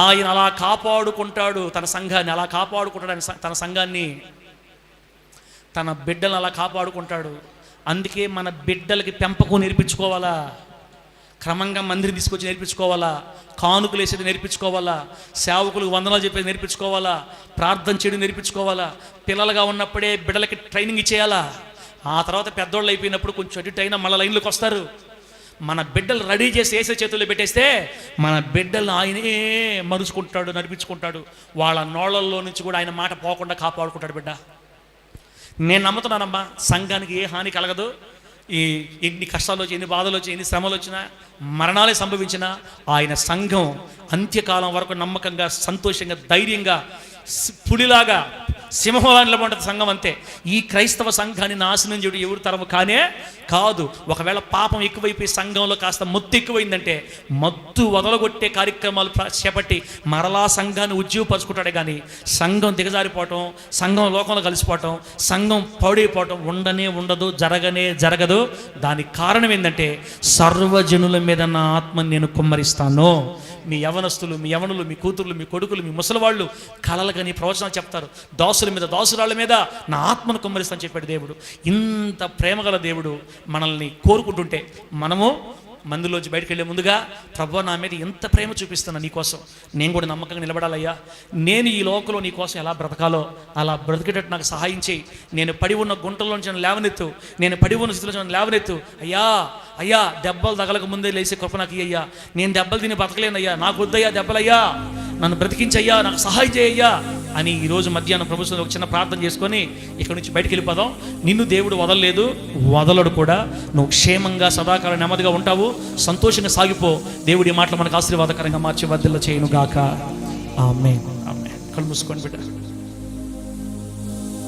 S1: ఆయన అలా కాపాడుకుంటాడు తన సంఘాన్ని, అలా కాపాడుకుంటాడు తన సంఘాన్ని, తన బిడ్డలను అలా కాపాడుకుంటాడు. అందుకే మన బిడ్డలకి పెంపకం నేర్పించుకోవాలా, క్రమంగా మందిరం తీసుకొచ్చి నేర్పించుకోవాలా, కానుకలు వేసేది నేర్పించుకోవాలా, సేవకులకు వందనాలు చెప్పేది నేర్పించుకోవాలా, ప్రార్థన చేయడం నేర్పించుకోవాలా. పిల్లలుగా ఉన్నప్పుడే బిడ్డలకి ట్రైనింగ్ ఇచ్చేయాలా. ఆ తర్వాత పెద్దోళ్ళు అయిపోయినప్పుడు కొంచెం అటు అయినా మళ్ళీ లైన్లోకి వస్తారు. మన బిడ్డలు రెడీ చేసి వేసే చేతుల్లో పెట్టేస్తే మన బిడ్డలను ఆయనే మరుచుకుంటాడు, నడిపించుకుంటాడు. వాళ్ళ నోళ్ళల్లో నుంచి కూడా ఆయన మాట పోకుండా కాపాడుకుంటాడు బిడ్డ. నేను నమ్ముతున్నానమ్మా, సంఘానికి ఏ హాని కలగదు. ఈ ఎన్ని కష్టాలు వచ్చి, ఎన్ని బాధలు వచ్చి, ఎన్ని శ్రమలు వచ్చినా, మరణాలే సంభవించినా ఆయన సంఘం అంత్యకాలం వరకు నమ్మకంగా, సంతోషంగా, ధైర్యంగా, పులిలాగా, సింహంలా నిలబడ్డ సంఘం అంతే. ఈ క్రైస్తవ సంఘాన్ని నాశనం చేయడం ఎవరి తరము కానే కాదు. ఒకవేళ పాపం ఎక్కువైపోయి సంఘంలో కాస్త మత్తు ఎక్కువైందంటే మత్తు వదలగొట్టే కార్యక్రమాలు చేపట్టి మరలా సంఘాన్ని ఉజ్జీవపరుచుకుంటాడే కానీ సంఘం దిగజారిపోవటం, సంఘం లోకంలో కలిసిపోవటం, సంఘం పౌడైపోవటం ఉండదు, జరగదు. దానికి కారణం ఏంటంటే సర్వజనుల మీద నా ఆత్మని నేను కుమ్మరిస్తాను. మీ యవనస్తులు, మీ యవనులు, మీ కూతుర్లు, మీ కొడుకులు, మీ ముసలివాళ్ళు కలలు కానీ ప్రవచనాలు చెప్తారు. దాసుల మీద, దాసురాళ్ళ మీద నా ఆత్మను కుమ్మరిస్తాను చెప్పాడు దేవుడు. ఇంత ప్రేమగల దేవుడు మనల్ని కోరుకుంటుంటే మనము మందులోంచి బయటకు వెళ్ళే ముందుగా ప్రభువా నా మీద ఎంత ప్రేమ చూపిస్తున్నా నీకోసం, నేను కూడా నమ్మకంగా నిలబడాలయ్యా. నేను ఈ లోకంలో నీకోసం ఎలా బ్రతకాలో అలా బ్రతికేటట్టు నాకు సహాయం చేయి. నేను పడి ఉన్న గుంటల్లోంచి నన్ను లేవనెత్తు, నేను పడి ఉన్న స్థితిలో నన్ను లేవనెత్తు అయ్యా. అయ్యా దెబ్బలు తగలక ముందే లేసే కృప నాకు అయ్యా. నేను దెబ్బలు తిని బతకలేనయ్యా, నాకు వద్దయ్యా దెబ్బలయ్యా, నన్ను బ్రతికించయ్యా, నాకు సహాయం చేయయ్యా అని ఈరోజు మధ్యాహ్నం ప్రభుత్వం ఒక చిన్న ప్రార్థన చేసుకొని ఇక్కడి నుంచి బయటికి వెళ్ళిపోదాం. నిన్ను దేవుడు వదలలేదు, వదలడు కూడా. నువ్వు క్షేమంగా సదాకాలం నెమ్మదిగా ఉంటావు, సంతోషంగా సాగిపో. దేవుడి మాటలు మనకు ఆశీర్వాదకరంగా మార్చి వర్ధిల్ల చేయను గాక. ఆమేన్. ఆమేన్. కళ్ళు మూసుకొని బిడ్డ.